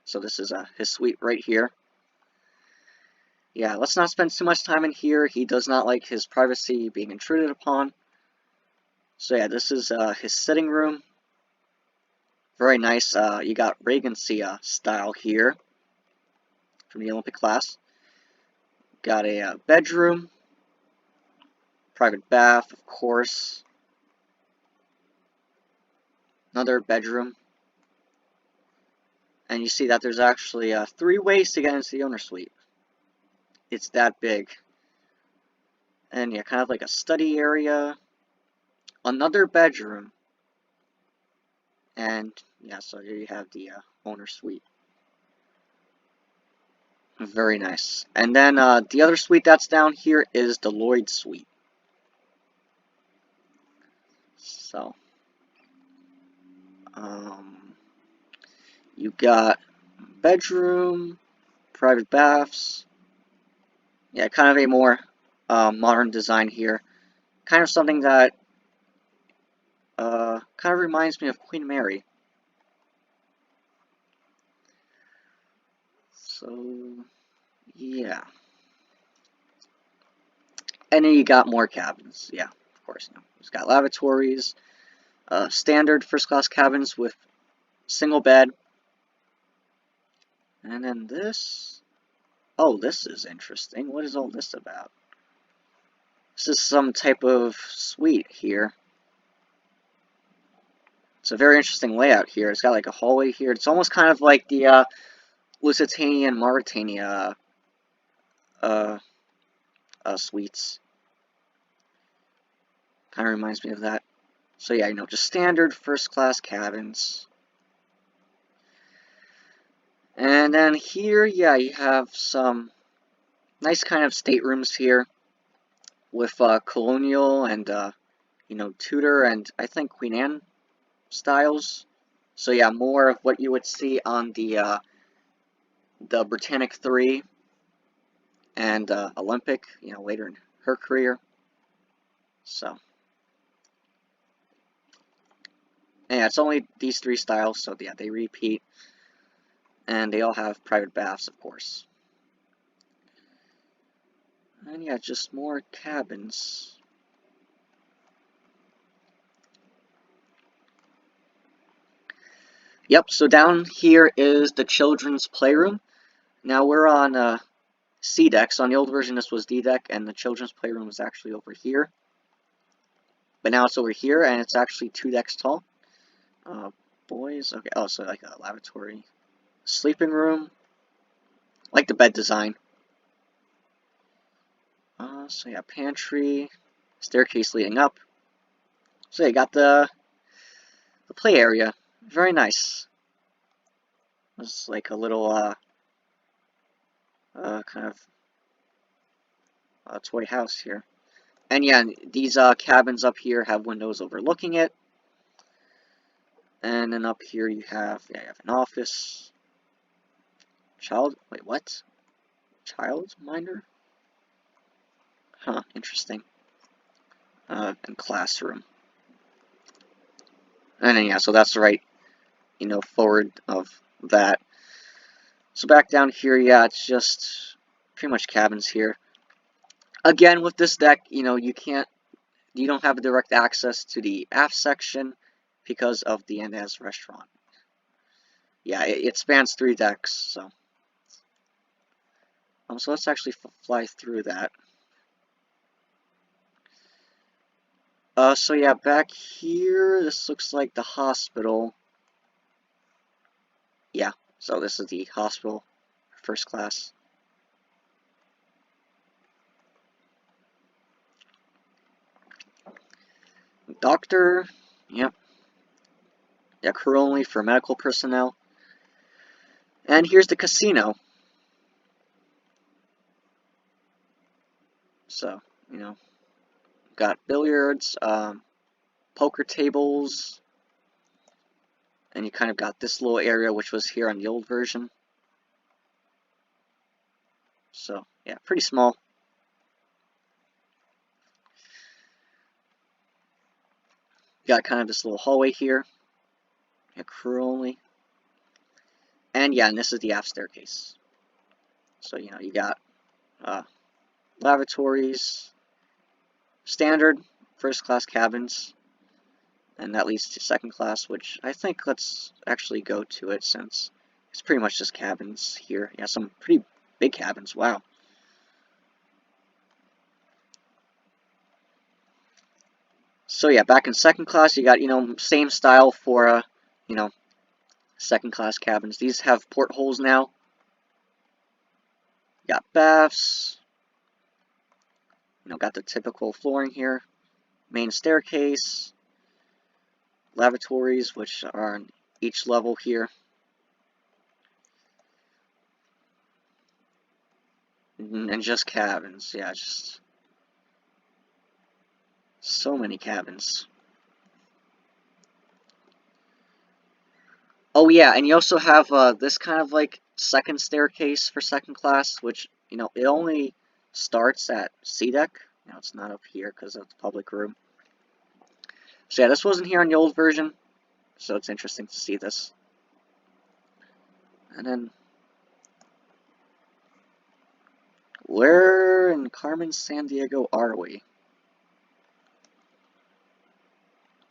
So this is his suite right here. Yeah, let's not spend too much time in here. He does not like his privacy being intruded upon. So yeah, this is his sitting room. Very nice. You got Regency style here from the Olympic class. Got a bedroom. Private bath, of course. Another bedroom. And you see that there's actually 3 ways to get into the owner suite. It's that big. And yeah, kind of like a study area. Another bedroom. And yeah, so here you have the owner suite. Very nice. And then the other suite that's down here is the Lloyd Suite. So, you got bedroom, private baths. Yeah, kind of a more modern design here. Kind of something that kind of reminds me of Queen Mary. So, yeah. And then you got more cabins. Yeah, of course. It's got lavatories, standard first class cabins with single bed. And then this. Oh, this is interesting. What is all this about? This is some type of suite here. It's a very interesting layout here. It's got like a hallway here. It's almost kind of like the Lusitania and Mauritania suites. Kind of reminds me of that. So yeah, just standard first class cabins. And then here, yeah, you have some nice kind of staterooms here with colonial and Tudor and I think Queen Anne styles. So yeah, more of what you would see on the Britannic 3 and Olympic, later in her career. So yeah, it's only these 3 styles, so yeah, they repeat, and they all have private baths, of course. And yeah, just more cabins. Yep, so down here is the children's playroom. Now we're on C deck, so on the old version this was D deck, and the children's playroom was actually over here. But now it's over here, and it's actually 2 decks tall. Boys, okay, oh, so like a lavatory. Sleeping room. Like the bed design. So yeah, pantry. Staircase leading up. So yeah, you got the play area. Very nice. It's like a little, kind of toy house here. And yeah, these cabins up here have windows overlooking it. And then up here you have an office. Wait, what? Childminder? Huh, interesting. And classroom. And then yeah, so that's right, forward of that. So back down here, yeah, it's just pretty much cabins here. Again, with this deck, you don't have direct access to the aft section because of the Andes restaurant. Yeah, it spans 3 decks, so. So let's actually fly through that. So yeah, back here, this looks like the hospital. Yeah, so this is the hospital, first class. Doctor, yep. Yeah, crew only for medical personnel. And here's the casino. So, got billiards, poker tables, and you kind of got this little area which was here on the old version. So, yeah, pretty small. You got kind of this little hallway here. Yeah, crew only. And yeah, and this is the aft staircase. So, you got lavatories, standard first class cabins, and that leads to second class, which I think let's actually go to it since it's pretty much just cabins here. Yeah, some pretty big cabins, wow. So yeah, back in second class, you got, same style for, second class cabins. These have portholes now. You got baths. Got the typical flooring here. Main staircase. Lavatories, which are on each level here. And just cabins. Yeah, just so many cabins. Oh yeah, and you also have this kind of like second staircase for second class, which, it only starts at C deck. It's not up here because of the public room. So yeah, this wasn't here on the old version, so it's interesting to see this. And then, where in Carmen Sandiego are we?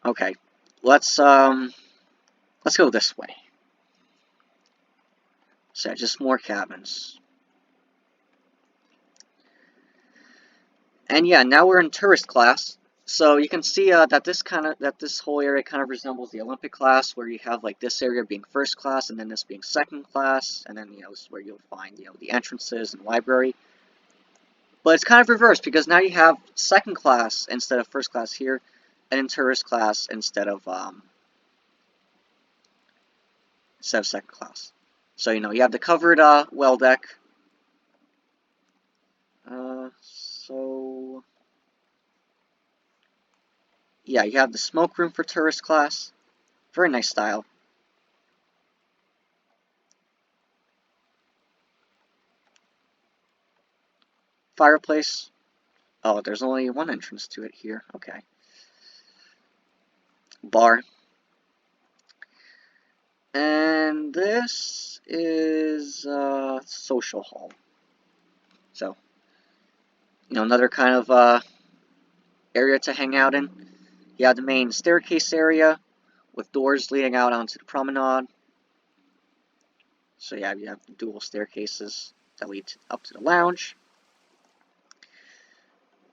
Okay, let's go this way. So yeah, just more cabins. And yeah, now we're in tourist class. So you can see that this whole area kind of resembles the Olympic class, where you have like this area being first class, and then this being second class, and then this is where you'll find the entrances and library. But it's kind of reversed because now you have second class instead of first class here, and in tourist class instead of second class. So you have the covered well deck. So yeah, you have the smoke room for tourist class. Very nice style. Fireplace. Oh, there's only one entrance to it here. Okay. Bar. And this is social hall. So, another kind of area to hang out in. You have the main staircase area with doors leading out onto the promenade. So yeah, you have the dual staircases that lead up to the lounge.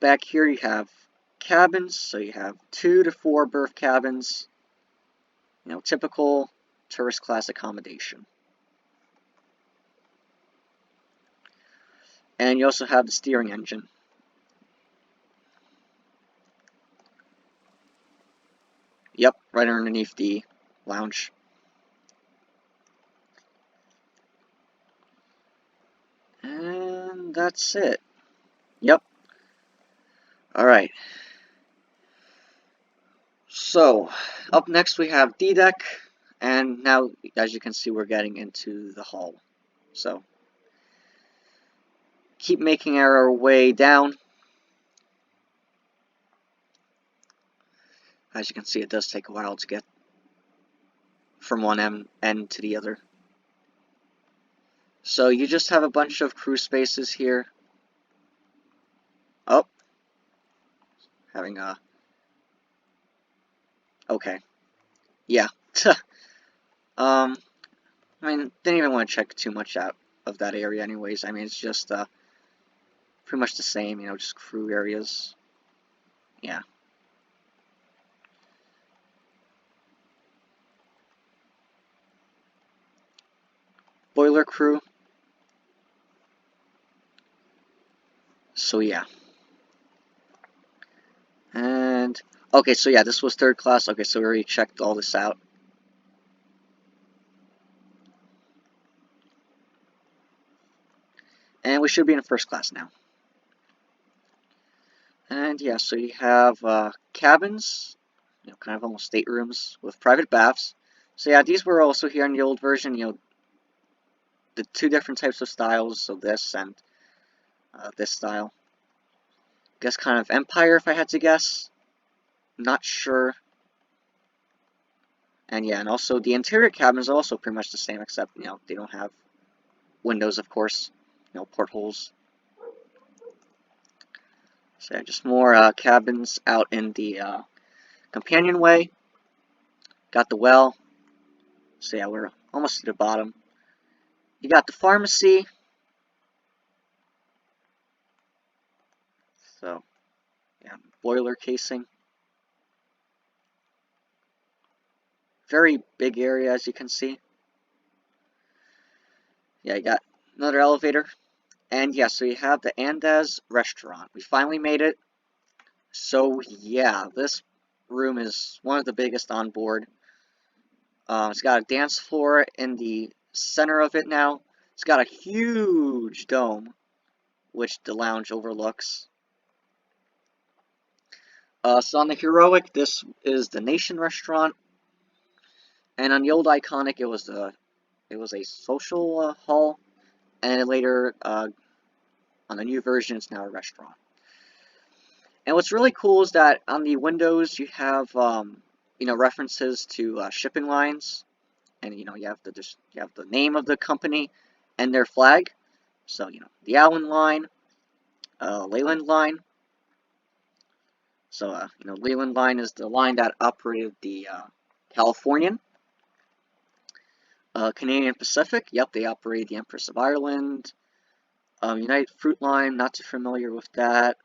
Back here you have cabins, so you have 2 to 4 berth cabins. Typical tourist class accommodation. And you also have the steering engine. Yep, right underneath the lounge. And that's it. Yep. Alright. So, up next we have D deck, and now, as you can see, we're getting into the hall. So, keep making our way down. As you can see, it does take a while to get from one end to the other. So you just have a bunch of crew spaces here. Oh, having a... Okay. Yeah. I mean, didn't even want to check too much out of that area anyways. I mean, it's just pretty much the same, just crew areas. Yeah. Boiler crew. So yeah. And, okay, so yeah, this was third class. Okay, so we already checked all this out. And we should be in first class now. And yeah, so you have cabins, kind of almost staterooms with private baths. So yeah, these were also here in the old version, the 2 different types of styles, so this and this style. Guess kind of Empire, if I had to guess. Not sure. And yeah, and also the interior cabins are also pretty much the same, except, they don't have windows, of course. Portholes. So yeah, just more cabins out in the companionway. Got the well. So yeah, we're almost to the bottom. You got the pharmacy. So, yeah, boiler casing. Very big area, as you can see. Yeah, you got another elevator. And yeah, so you have the Andes restaurant. We finally made it. So yeah, this room is one of the biggest on board. It's got a dance floor in the center of it now. It's got a huge dome, which the lounge overlooks. So on the Heroic, this is the Nation restaurant, and on the old Iconic, it was a social hall, and later on the new version, it's now a restaurant. And what's really cool is that on the windows you have references to shipping lines, and you have the name of the company and their flag. So the Allen line, Leyland line. So Leyland line is the line that operated the Californian. Canadian Pacific, yep, they operate the Empress of Ireland. United Fruit Line, not too familiar with that.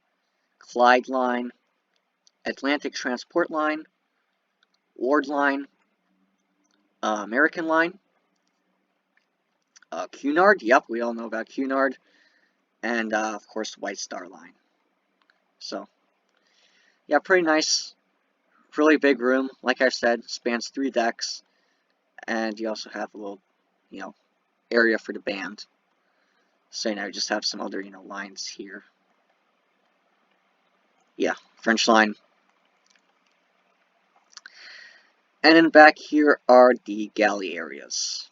Clyde Line, Atlantic Transport Line, Ward Line, American Line, Cunard, yep, we all know about Cunard, and of course White Star Line. So, yeah, pretty nice Really big room, like I said, spans 3 decks, and you also have a little, you know, area for the band. So now you just have some other, lines here. Yeah, French line. And then back here are the galley areas.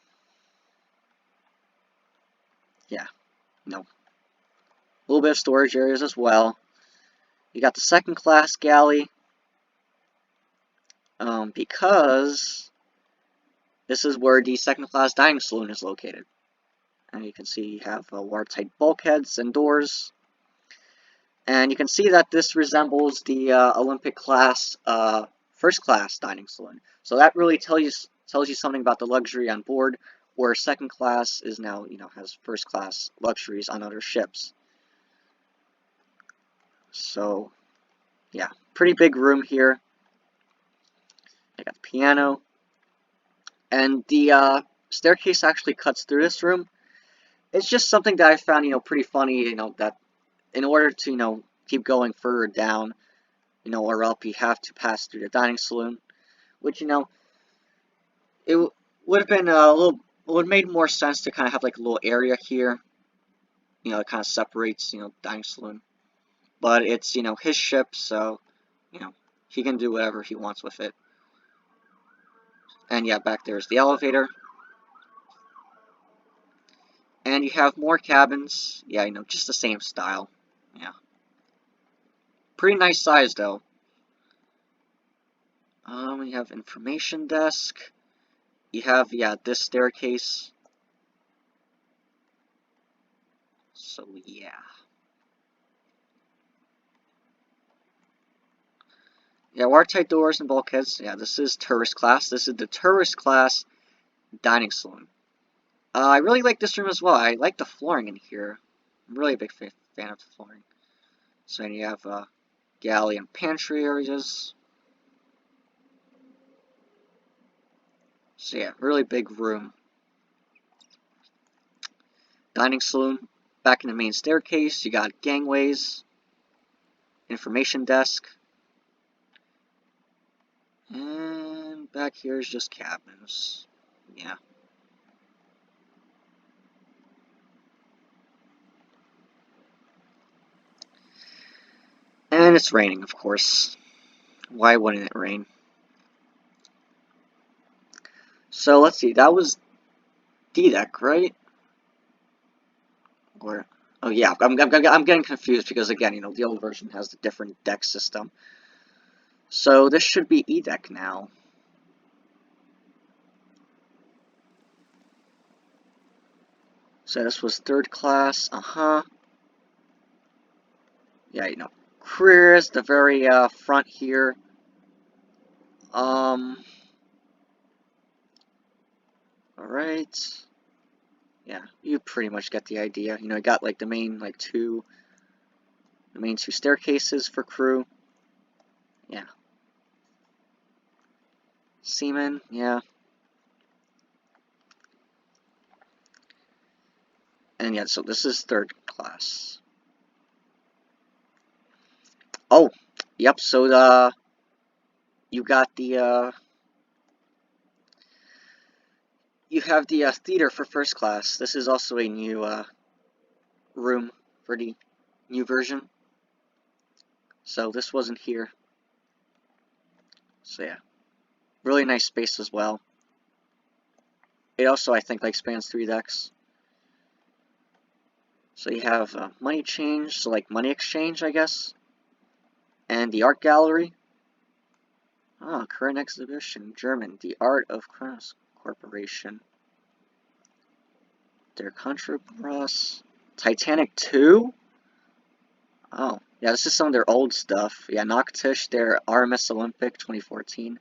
Yeah, a little bit of storage areas as well. You got the second class galley, because this is where the second class dining saloon is located. And you can see you have watertight bulkheads and doors. And you can see that this resembles the Olympic class first class dining saloon. So that really tells you something about the luxury on board, where second class is now, has first class luxuries on other ships. So, yeah, pretty big room here. I got the piano. And the staircase actually cuts through this room. It's just something that I found, pretty funny, that in order to, keep going further down, or up, you have to pass through the dining saloon, which, it would have been would have made more sense to kind of have like a little area here, it kind of separates, dining saloon. But it's, his ship, so, he can do whatever he wants with it. And yeah, back there's the elevator. And you have more cabins. Yeah, just the same style. Yeah. Pretty nice size, though. You have information desk. You have, yeah, this staircase. So, yeah. Yeah, watertight doors and bulkheads. Yeah, this is tourist class. This is the tourist class dining saloon. I really like this room as well. I like the flooring in here. I'm really a big fan of the flooring. So then you have galley and pantry areas. So yeah, really big room. Dining saloon. Back in the main staircase, you got gangways, information desk, and back here is just cabins. Yeah. And it's raining, of course. Why wouldn't it rain? So let's see, that was D-Deck, right? Or, oh yeah, I'm getting confused because again, the old version has the different deck system. So this should be E-Deck now. So this was third class, Yeah, careers, the very front here. Alright. Yeah, you pretty much get the idea. You got like the main two staircases for crew. Yeah. Seaman, yeah. And yeah, so this is third class. Oh, yep, so you got the you have the theater for first class. This is also a new room for the new version. So this wasn't here. So yeah, really nice space as well. It also, I think, spans 3 decks. So you have money change, so money exchange, I guess. And the art gallery. Current exhibition, German, the art of Kronos Corporation. Their Contrabras. Titanic 2? Oh, yeah, this is some of their old stuff. Yeah, Noctish, their RMS Olympic 2014.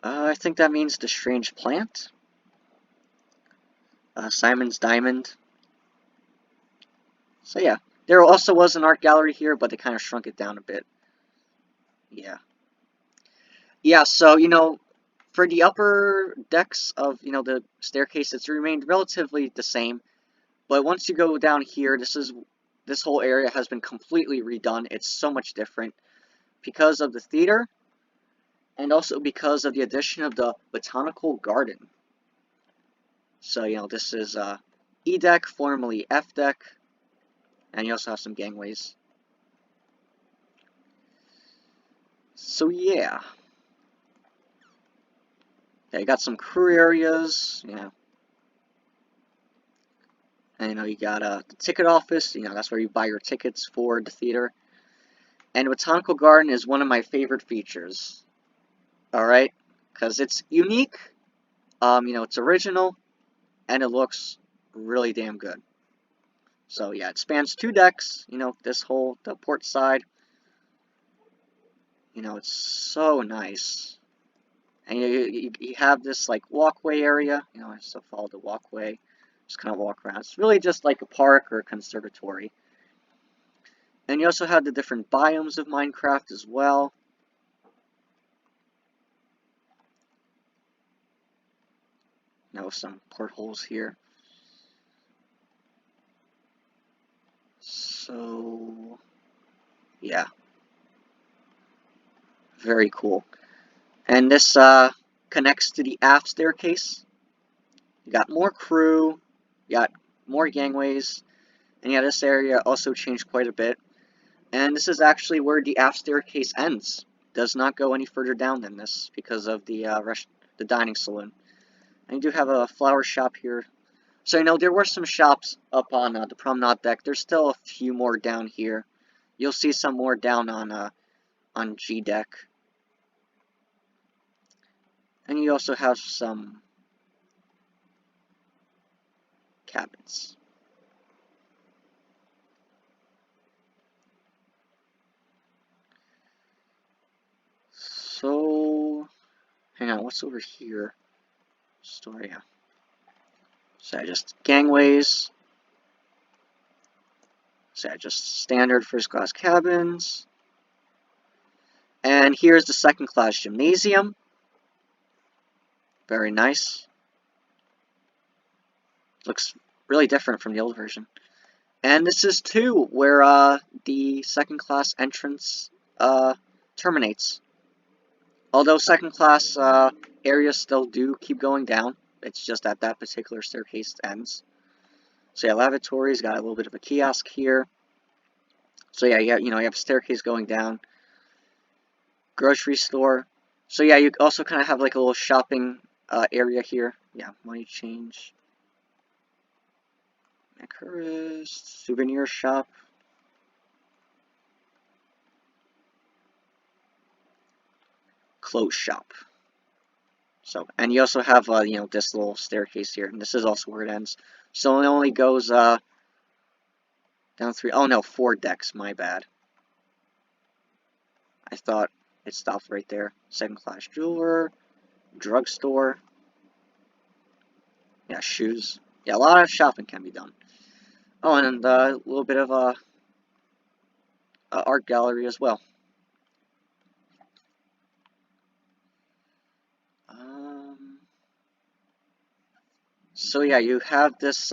I think that means the Strange Plant. Simon's Diamond. So yeah, there also was an art gallery here, but they kind of shrunk it down a bit. Yeah. Yeah, so, for the upper decks of, the staircase, it's remained relatively the same. But once you go down here, this whole area has been completely redone. It's so much different. because of the theater, and also because of the addition of the Botanical Garden. So, this is E deck, formerly F deck, and you also have some gangways. So, yeah. Yeah, you got some crew areas, and you got the ticket office, that's where you buy your tickets for the theater. And the Botanical Garden is one of my favorite features. Alright? Because it's unique, it's original, and it looks really damn good. So yeah, it spans 2 decks, the port side. It's so nice. And you have this like walkway area, I still follow the walkway, just kind of walk around. It's really just like a park or a conservatory. And you also have the different biomes of Minecraft as well. Some portholes here. So, yeah. Very cool. And this connects to the aft staircase. You got more crew, you got more gangways, and yeah, this area also changed quite a bit. And this is actually where the aft staircase ends. Does not go any further down than this because of the dining saloon. And you do have a flower shop here. So there were some shops up on the Promenade Deck. There's still a few more down here. You'll see some more down on G deck. And you also have some cabins. So, hang on, what's over here? Story, yeah. So just gangways. So just standard first class cabins. And here's the second class gymnasium. Very nice. Looks really different from the old version. And this is too where the second class entrance terminates. Although second class areas still do keep going down. It's just that that particular staircase ends. So yeah, lavatories, got a little bit of a kiosk here. So yeah, you have a staircase going down. Grocery store. So yeah, you also kind of have like a little shopping area here. Yeah, money change. Macarist, souvenir shop. Clothes shop. So, and you also have, this little staircase here, and this is also where it ends. So it only goes, down 4 decks, my bad. I thought it stopped right there. Second class jeweler, drugstore. Yeah, shoes. Yeah, a lot of shopping can be done. Oh, and a little bit of a art gallery as well. So yeah, you have this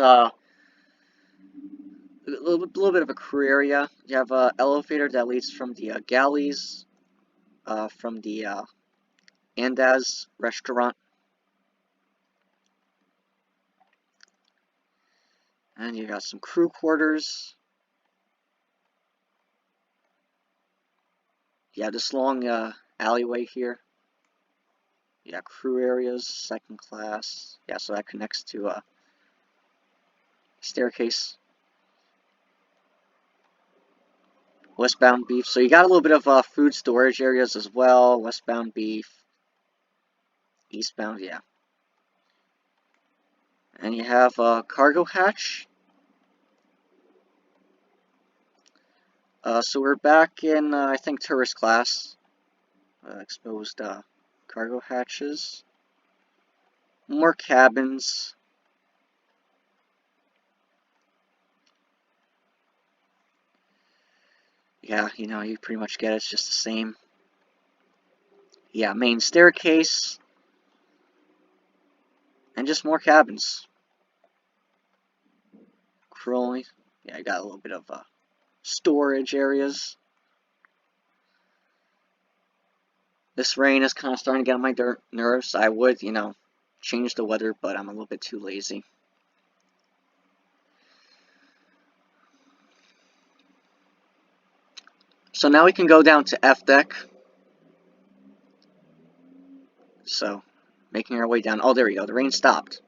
little bit of a crew area. You have an elevator that leads from the galleys, from the Andaz restaurant. And you got some crew quarters. You have this long alleyway here. You got crew areas, second class. Yeah, so that connects to a staircase. Westbound beef. So you got a little bit of food storage areas as well. Westbound beef. Eastbound, yeah. And you have a cargo hatch. So we're back in, I think, tourist class. Exposed cargo hatches. More cabins. Yeah, you pretty much get it. It's just the same. Yeah, main staircase. And just more cabins. Crowley. Yeah, I got a little bit of storage areas. This rain is kind of starting to get on my nerves. I would, change the weather, but I'm a little bit too lazy. So now we can go down to F deck. So, making our way down. Oh, there we go. The rain stopped.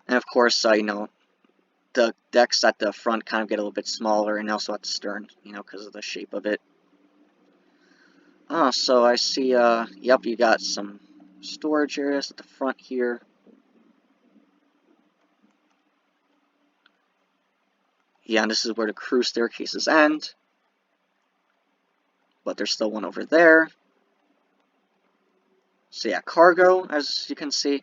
And of course, the decks at the front kind of get a little bit smaller, and also at the stern, because of the shape of it. So I see, yep, you got some storage areas at the front here. Yeah, and this is where the crew staircases end. But there's still one over there. So yeah, cargo, as you can see.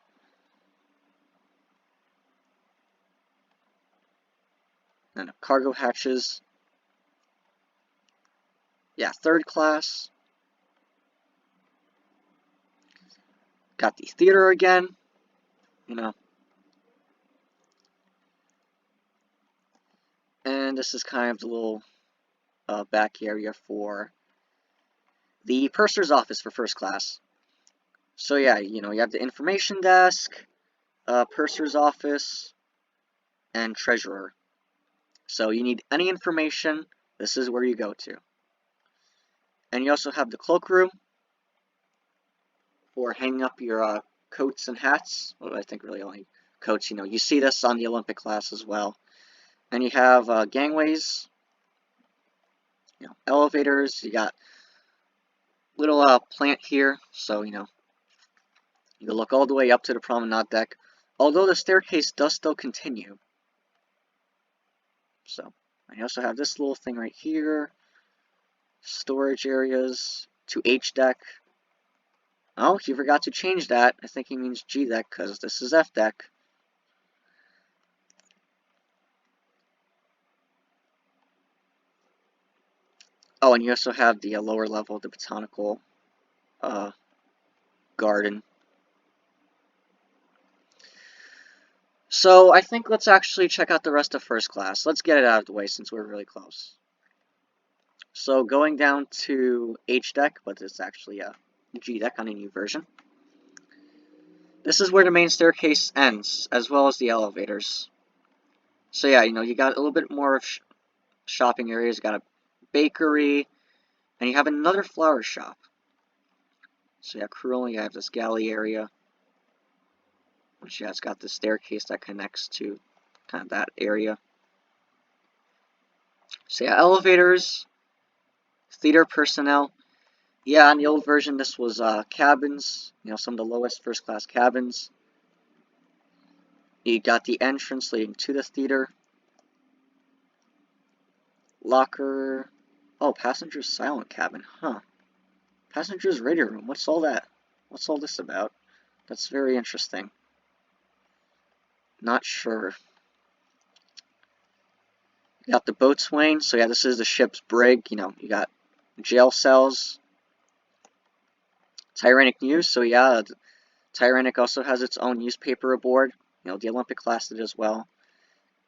And cargo hatches. Yeah, third class. Got the theater again. And this is kind of the little back area for the purser's office for first class. So yeah, you have the information desk, purser's office, and treasurer. So you need any information, this is where you go to. And you also have the cloakroom for hanging up your coats and hats. Well, I think really only coats. You see this on the Olympic class as well. And you have gangways, elevators. You got little plant here, so you can look all the way up to the promenade deck. Although the staircase does still continue. So, and you also have this little thing right here. Storage areas to H deck. Oh, you forgot to change that. I think he means G deck because this is F deck. Oh, and you also have the lower level, the Botanical Garden. So I think let's actually check out the rest of first class. Let's get it out of the way since we're really close. So going down to H deck, but it's actually a G deck on a new version. This is where the main staircase ends, as well as the elevators. So yeah, you got a little bit more of shopping areas. You got a bakery, and you have another flower shop. So yeah, crew only, you have this galley area, which yeah, it's got the staircase that connects to kind of that area. So yeah, elevators, theater personnel. Yeah, on the old version, this was cabins, some of the lowest first class cabins. You got the entrance leading to the theater. Locker. Oh, passenger's silent cabin, huh. Passenger's radio room, what's all that? What's all this about? That's very interesting. Not sure. You got the boatswain, so yeah, this is the ship's brig, you got jail cells. Tyrannic News, so yeah, Tyrannic also has its own newspaper aboard. The Olympic class did as well.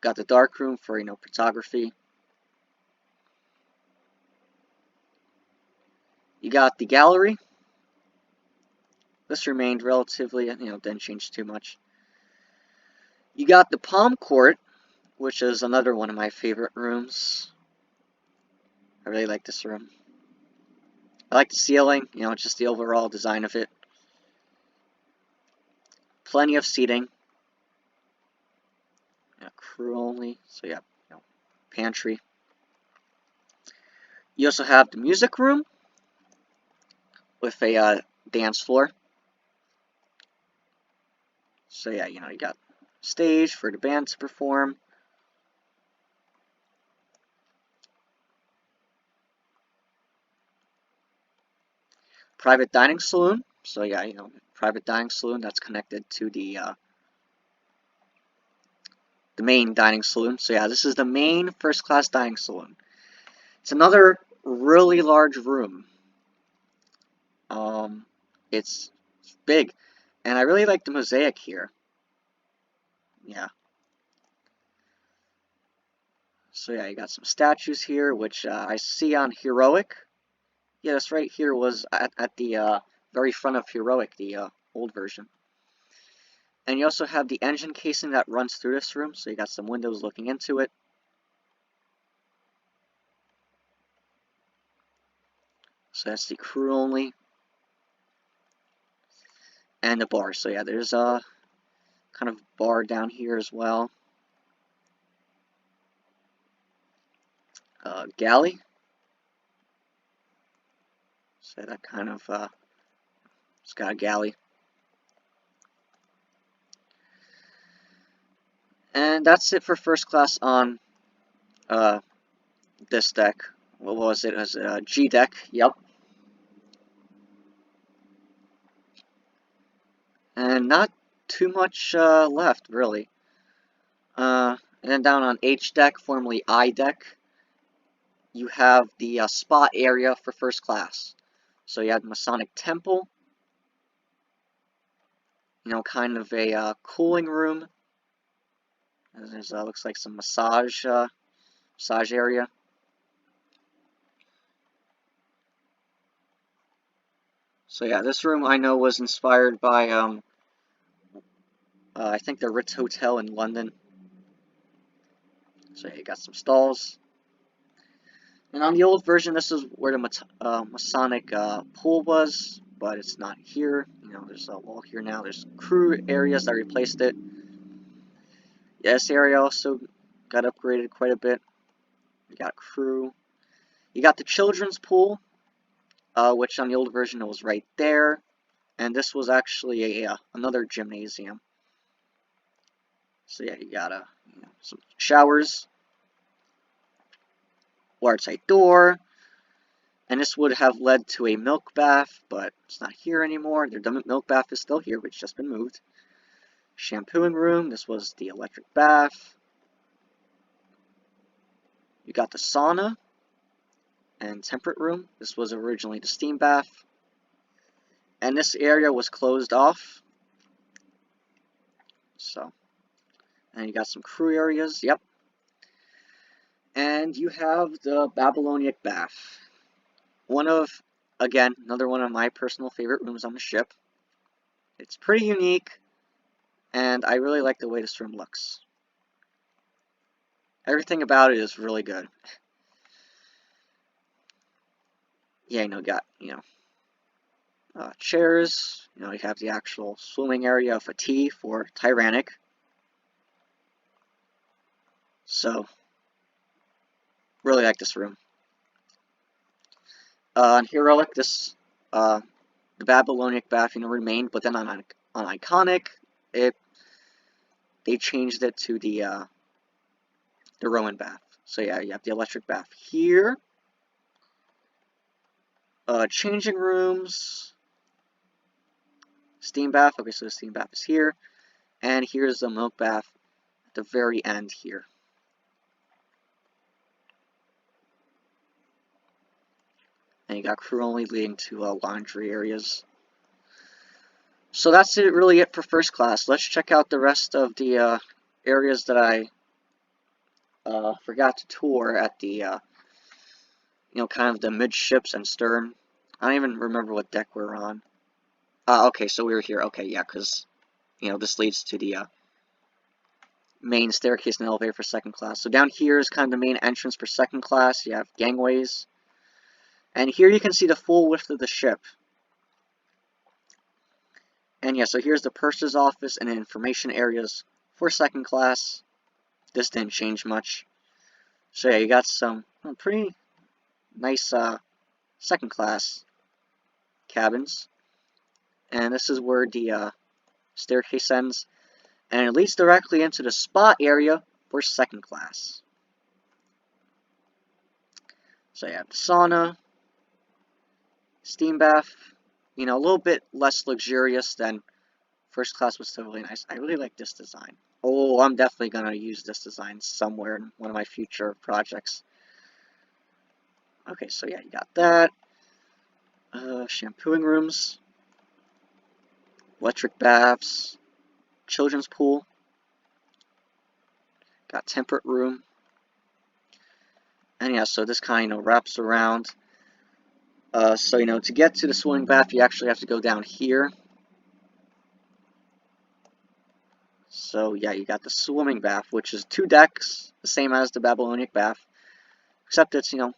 Got the dark room for, photography. You got the gallery. This remained relatively, didn't change too much. You got the palm court, which is another one of my favorite rooms. I really like this room. I like the ceiling, just the overall design of it. Plenty of seating. Crew only, so yeah, pantry. You also have the music room with a dance floor. So yeah, you got stage for the band to perform. Private dining saloon. So yeah, private dining saloon that's connected to the main dining saloon. So yeah, this is the main first class dining saloon. It's another really large room. It's big, and I really like the mosaic here. Yeah. So yeah, you got some statues here, which I see on Heroic. Yeah, this right here was at the very front of Heroic, the old version. And you also have the engine casing that runs through this room, so you got some windows looking into it. So that's the crew only. And the bar. So yeah, there's a kind of bar down here as well. Galley. So that kind of, it's got a galley. And that's it for first class on this deck. What was it? It was a G deck. Yep. And not too much left, really. And then down on H deck, formerly I deck, you have the spot area for first class. So you have Masonic Temple, you know, kind of a cooling room. There's looks like some massage area. So yeah, this room I know was inspired by I think the Ritz Hotel in London. So yeah, you got some stalls. And on the old version, this is where the Masonic pool was, but it's not here. You know, there's a wall here now. There's crew areas that replaced it. Yeah, this area also got upgraded quite a bit. You got crew. You got the children's pool, which on the old version it was right there. And this was actually another gymnasium. So yeah, you got some showers, watertight door, and this would have led to a milk bath, but it's not here anymore. The milk bath is still here, but it's just been moved. Shampooing room, this was the electric bath. You got the sauna and temperate room. This was originally the steam bath. And this area was closed off. So, and you got some crew areas, yep. And you have the Babylonian Bath. Again, another one of my personal favorite rooms on the ship. It's pretty unique, and I really like the way this room looks. Everything about it is really good. Yeah, got, chairs. You have the actual swimming area of a T for Tyrannic. So, really like this room. On Heroic, the Babylonian Bath, remained, but then on Iconic, they changed it to the Roman bath. So yeah, you have the electric bath here. Changing rooms. Steam bath. Okay, so the steam bath is here. And here's the milk bath at the very end here. And you got crew only leading to laundry areas. So that's really it for first class. Let's check out the rest of the areas that I forgot to tour at the, kind of the midships and stern. I don't even remember what deck we're on. Okay, so we were here. Okay, yeah, because, this leads to the main staircase and elevator for second class. So down here is kind of the main entrance for second class. You have gangways. And here you can see the full width of the ship. And yeah, so here's the purser's office and information areas for second class. This didn't change much. So yeah, you got some pretty nice second class cabins. And this is where the staircase ends. And it leads directly into the spa area for second class. So you have the sauna, steam bath, a little bit less luxurious than first class, was still really nice. I really like this design. Oh, I'm definitely going to use this design somewhere in one of my future projects. Okay, so yeah, you got that. Shampooing rooms, electric baths, children's pool, got temperate room. And yeah, so this kind of wraps around. So, you know, to get to the swimming bath, you actually have to go down here. So, yeah, you got the swimming bath, which is 2 decks, the same as the Babylonian Bath, except it's, you know,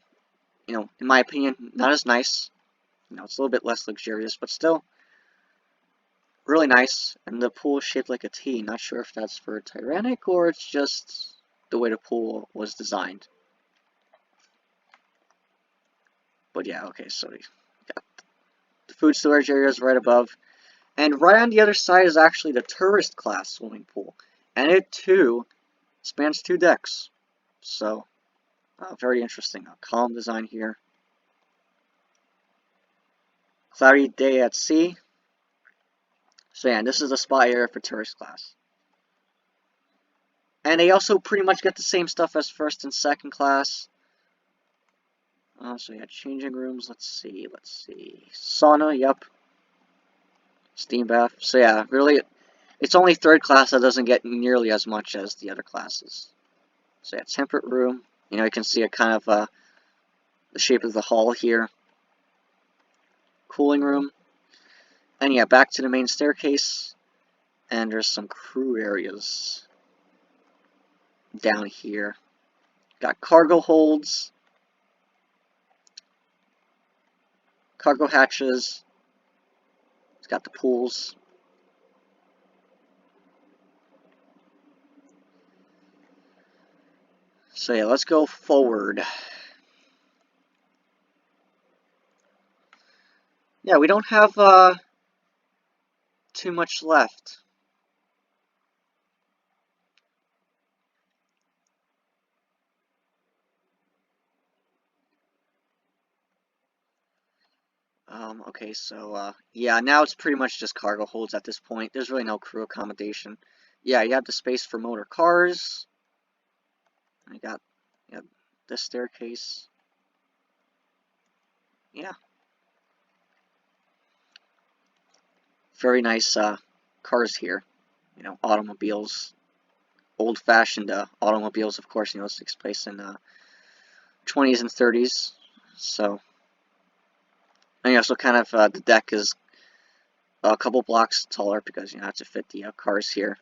in my opinion, not as nice. You know, it's a little bit less luxurious, but still really nice. And the pool is shaped like a T. Not sure if that's for Tyrannic or it's just the way the pool was designed. But yeah, okay, so we got the food storage areas right above. And right on the other side is actually the tourist class swimming pool. And it too spans 2 decks. So, very interesting. Column design here. Cloudy day at sea. So yeah, this is the spa area for tourist class. And they also pretty much get the same stuff as first and second class. So yeah, changing rooms, let's see. Sauna, yep. Steam bath. So yeah, really, it's only third class that doesn't get nearly as much as the other classes. So yeah, temperate room. You know, you can see a kind of the shape of the hall here. Cooling room. And yeah, back to the main staircase. And there's some crew areas down here. Got cargo holds. Cargo hatches. It's got the pools. So yeah, let's go forward. Yeah, we don't have too much left. Okay, so yeah, now it's pretty much just cargo holds at this point. There's really no crew accommodation. Yeah, you have the space for motor cars. I got this staircase. Yeah. Very nice cars here. You know, automobiles. Old-fashioned automobiles, of course, you know, this takes place in 20s and 30s. So, and yeah, so kind of the deck is a couple blocks taller because, you know, to fit the cars here.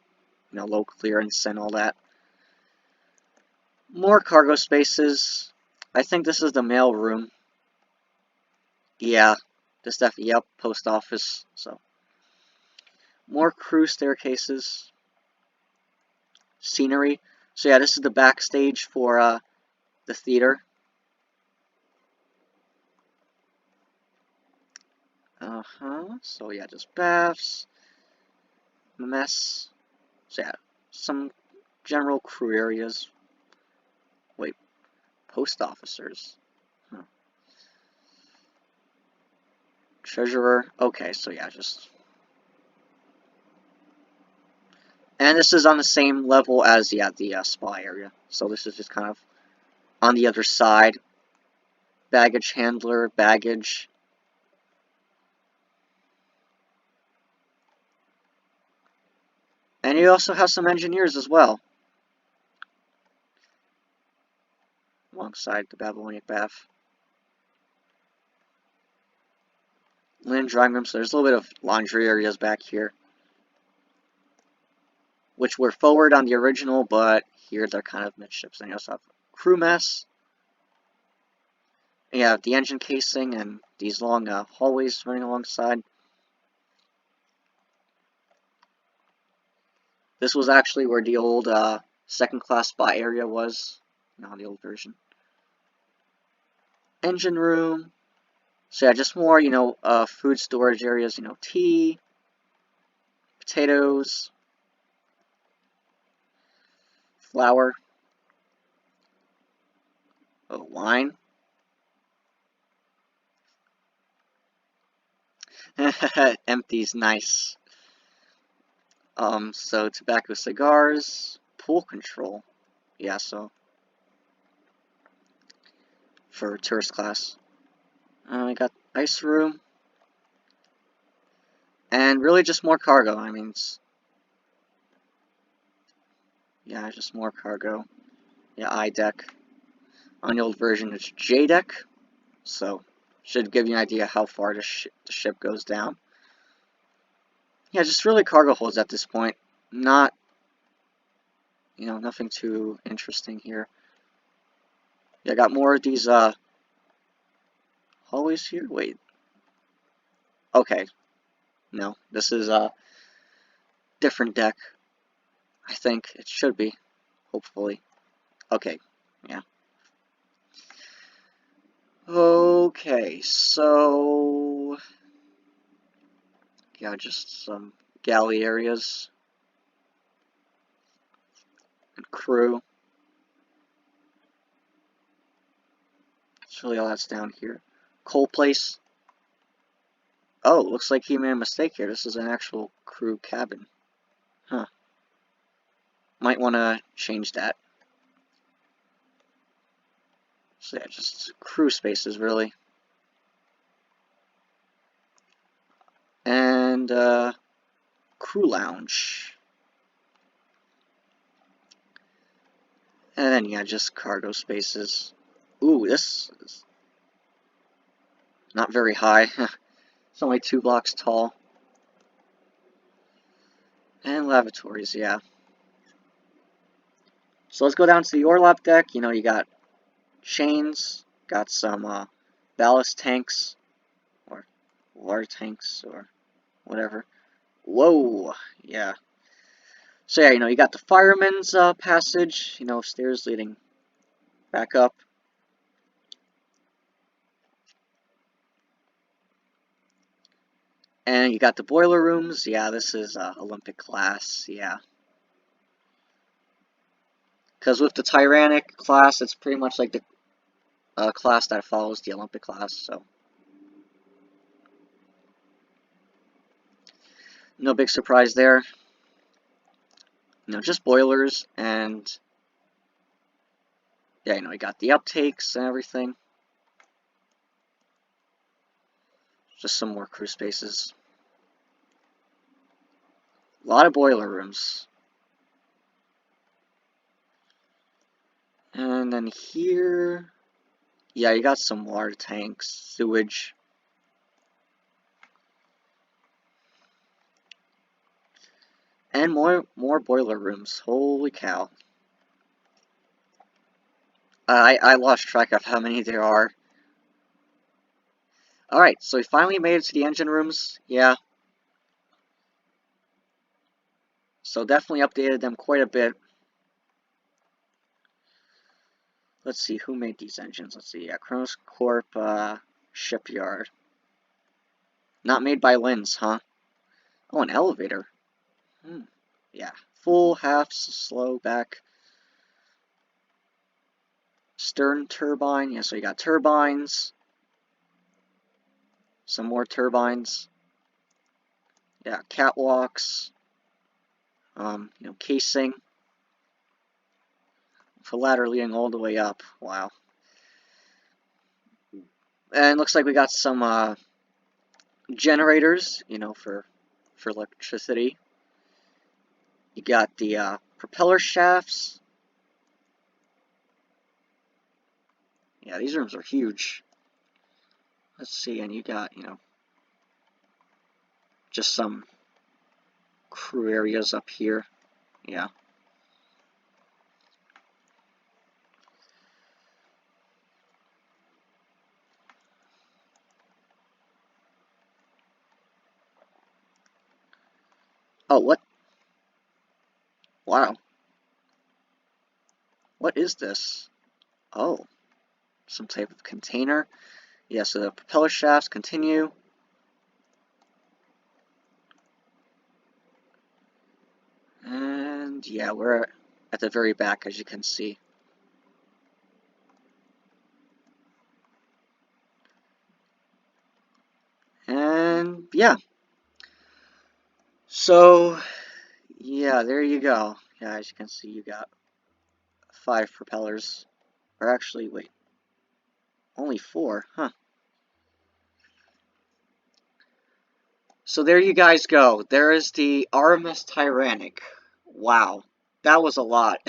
You know, low clearance and all that. More cargo spaces. I think this is the mail room. Yeah, this definitely, yep, post office. So, more crew staircases. Scenery. So yeah, this is the backstage for the theater. So yeah, just baths, mess. So yeah, some general crew areas. Wait, post officers. Huh. Treasurer. Okay, so yeah, just. And this is on the same level as, yeah, the spa area. So this is just kind of on the other side. Baggage handler, baggage. And you also have some engineers as well. Alongside the Babylonian Bath. Linen drying room, so there's a little bit of laundry areas back here. Which were forward on the original, but here they're kind of midships. And you also have crew mess. And you have the engine casing and these long hallways running alongside. This was actually where the old second class spa area was. Not the old version. Engine room. So yeah, just more, you know, food storage areas, you know, tea, potatoes, flour, wine. Empties, nice. So tobacco, cigars, pool control. Yeah, so for tourist class. I got ice room. And really just more cargo. I mean, yeah, just more cargo. Yeah, I deck. On the old version, it's J deck. So, Should give you an idea how far the ship goes down. Yeah, just really cargo holds at this point. Not, nothing too interesting here. Yeah, I got more of these hallways here. Wait. Okay. No, this is a different deck. I think it should be. Hopefully. Okay. Yeah. Okay, so yeah, just some galley areas and crew. That's really all that's down here. Coal place. Oh, looks like he made a mistake here. This is an actual crew cabin. Huh. Might want to change that. So yeah, just crew spaces, really. And, crew lounge. And then, yeah, just cargo spaces. Ooh, this is not very high. It's only 2 blocks tall. And lavatories, yeah. So let's go down to the Orlop deck. You got chains, got some ballast tanks, or water tanks, or whatever. Whoa, yeah. So yeah, you got the fireman's passage, stairs leading back up. And you got the boiler rooms. Yeah, this is Olympic class, yeah. Because with the Tyrannic class, it's pretty much like the class that follows the Olympic class, so. No big surprise there. Just boilers, and yeah, you got the uptakes and everything. Just some more crew spaces. A lot of boiler rooms. And then here, yeah, you got some water tanks, sewage. And more boiler rooms. Holy cow. I lost track of how many there are. Alright, so we finally made it to the engine rooms. Yeah. So definitely updated them quite a bit. Let's see, who made these engines? Let's see, yeah, Kronos Corp, Shipyard. Not made by Linz, huh? Oh, an elevator. Yeah, full, half, slow, back. Stern turbine, yeah, so you got turbines. Some more turbines. Yeah, catwalks. Casing. For ladder leading all the way up. Wow. And looks like we got some generators, for electricity. You got the propeller shafts. Yeah, these rooms are huge. Let's see, and you got, just some crew areas up here. Yeah. Oh, what? Wow. What is this? Oh, some type of container. Yeah, so the propeller shafts continue. And yeah, we're at the very back, as you can see. And yeah. So, yeah, there you go. Yeah, as you can see, you got 5 propellers. Or actually, wait. Only 4, huh? So there you guys go. There is the RMS Tyrannic. Wow. That was a lot.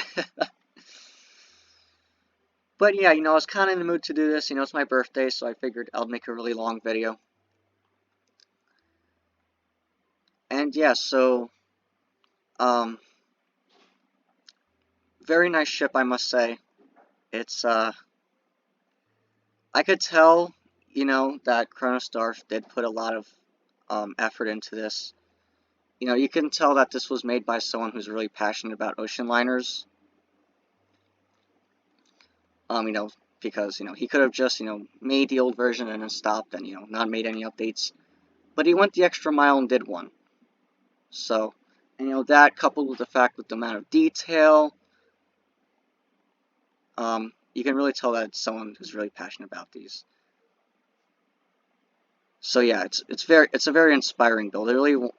But yeah, I was kind of in the mood to do this. It's my birthday, so I figured I'll make a really long video. And yeah, so, very nice ship, I must say. It's, I could tell, that CronosDarth did put a lot of, effort into this. You can tell that this was made by someone who's really passionate about ocean liners. Because, he could have just, made the old version and then stopped and, not made any updates. But he went the extra mile and did one. So, and, that coupled with the fact with the amount of detail, you can really tell that it's someone who's really passionate about these. So yeah, it's a very inspiring build. It really,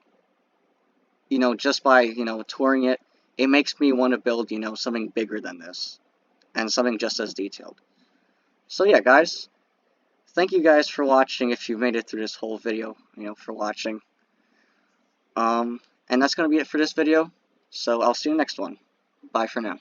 just by, touring it, it makes me want to build, something bigger than this. And something just as detailed. So yeah, guys, thank you guys for watching if you made it through this whole video, for watching. And that's going to be it for this video, so I'll see you next one. Bye for now.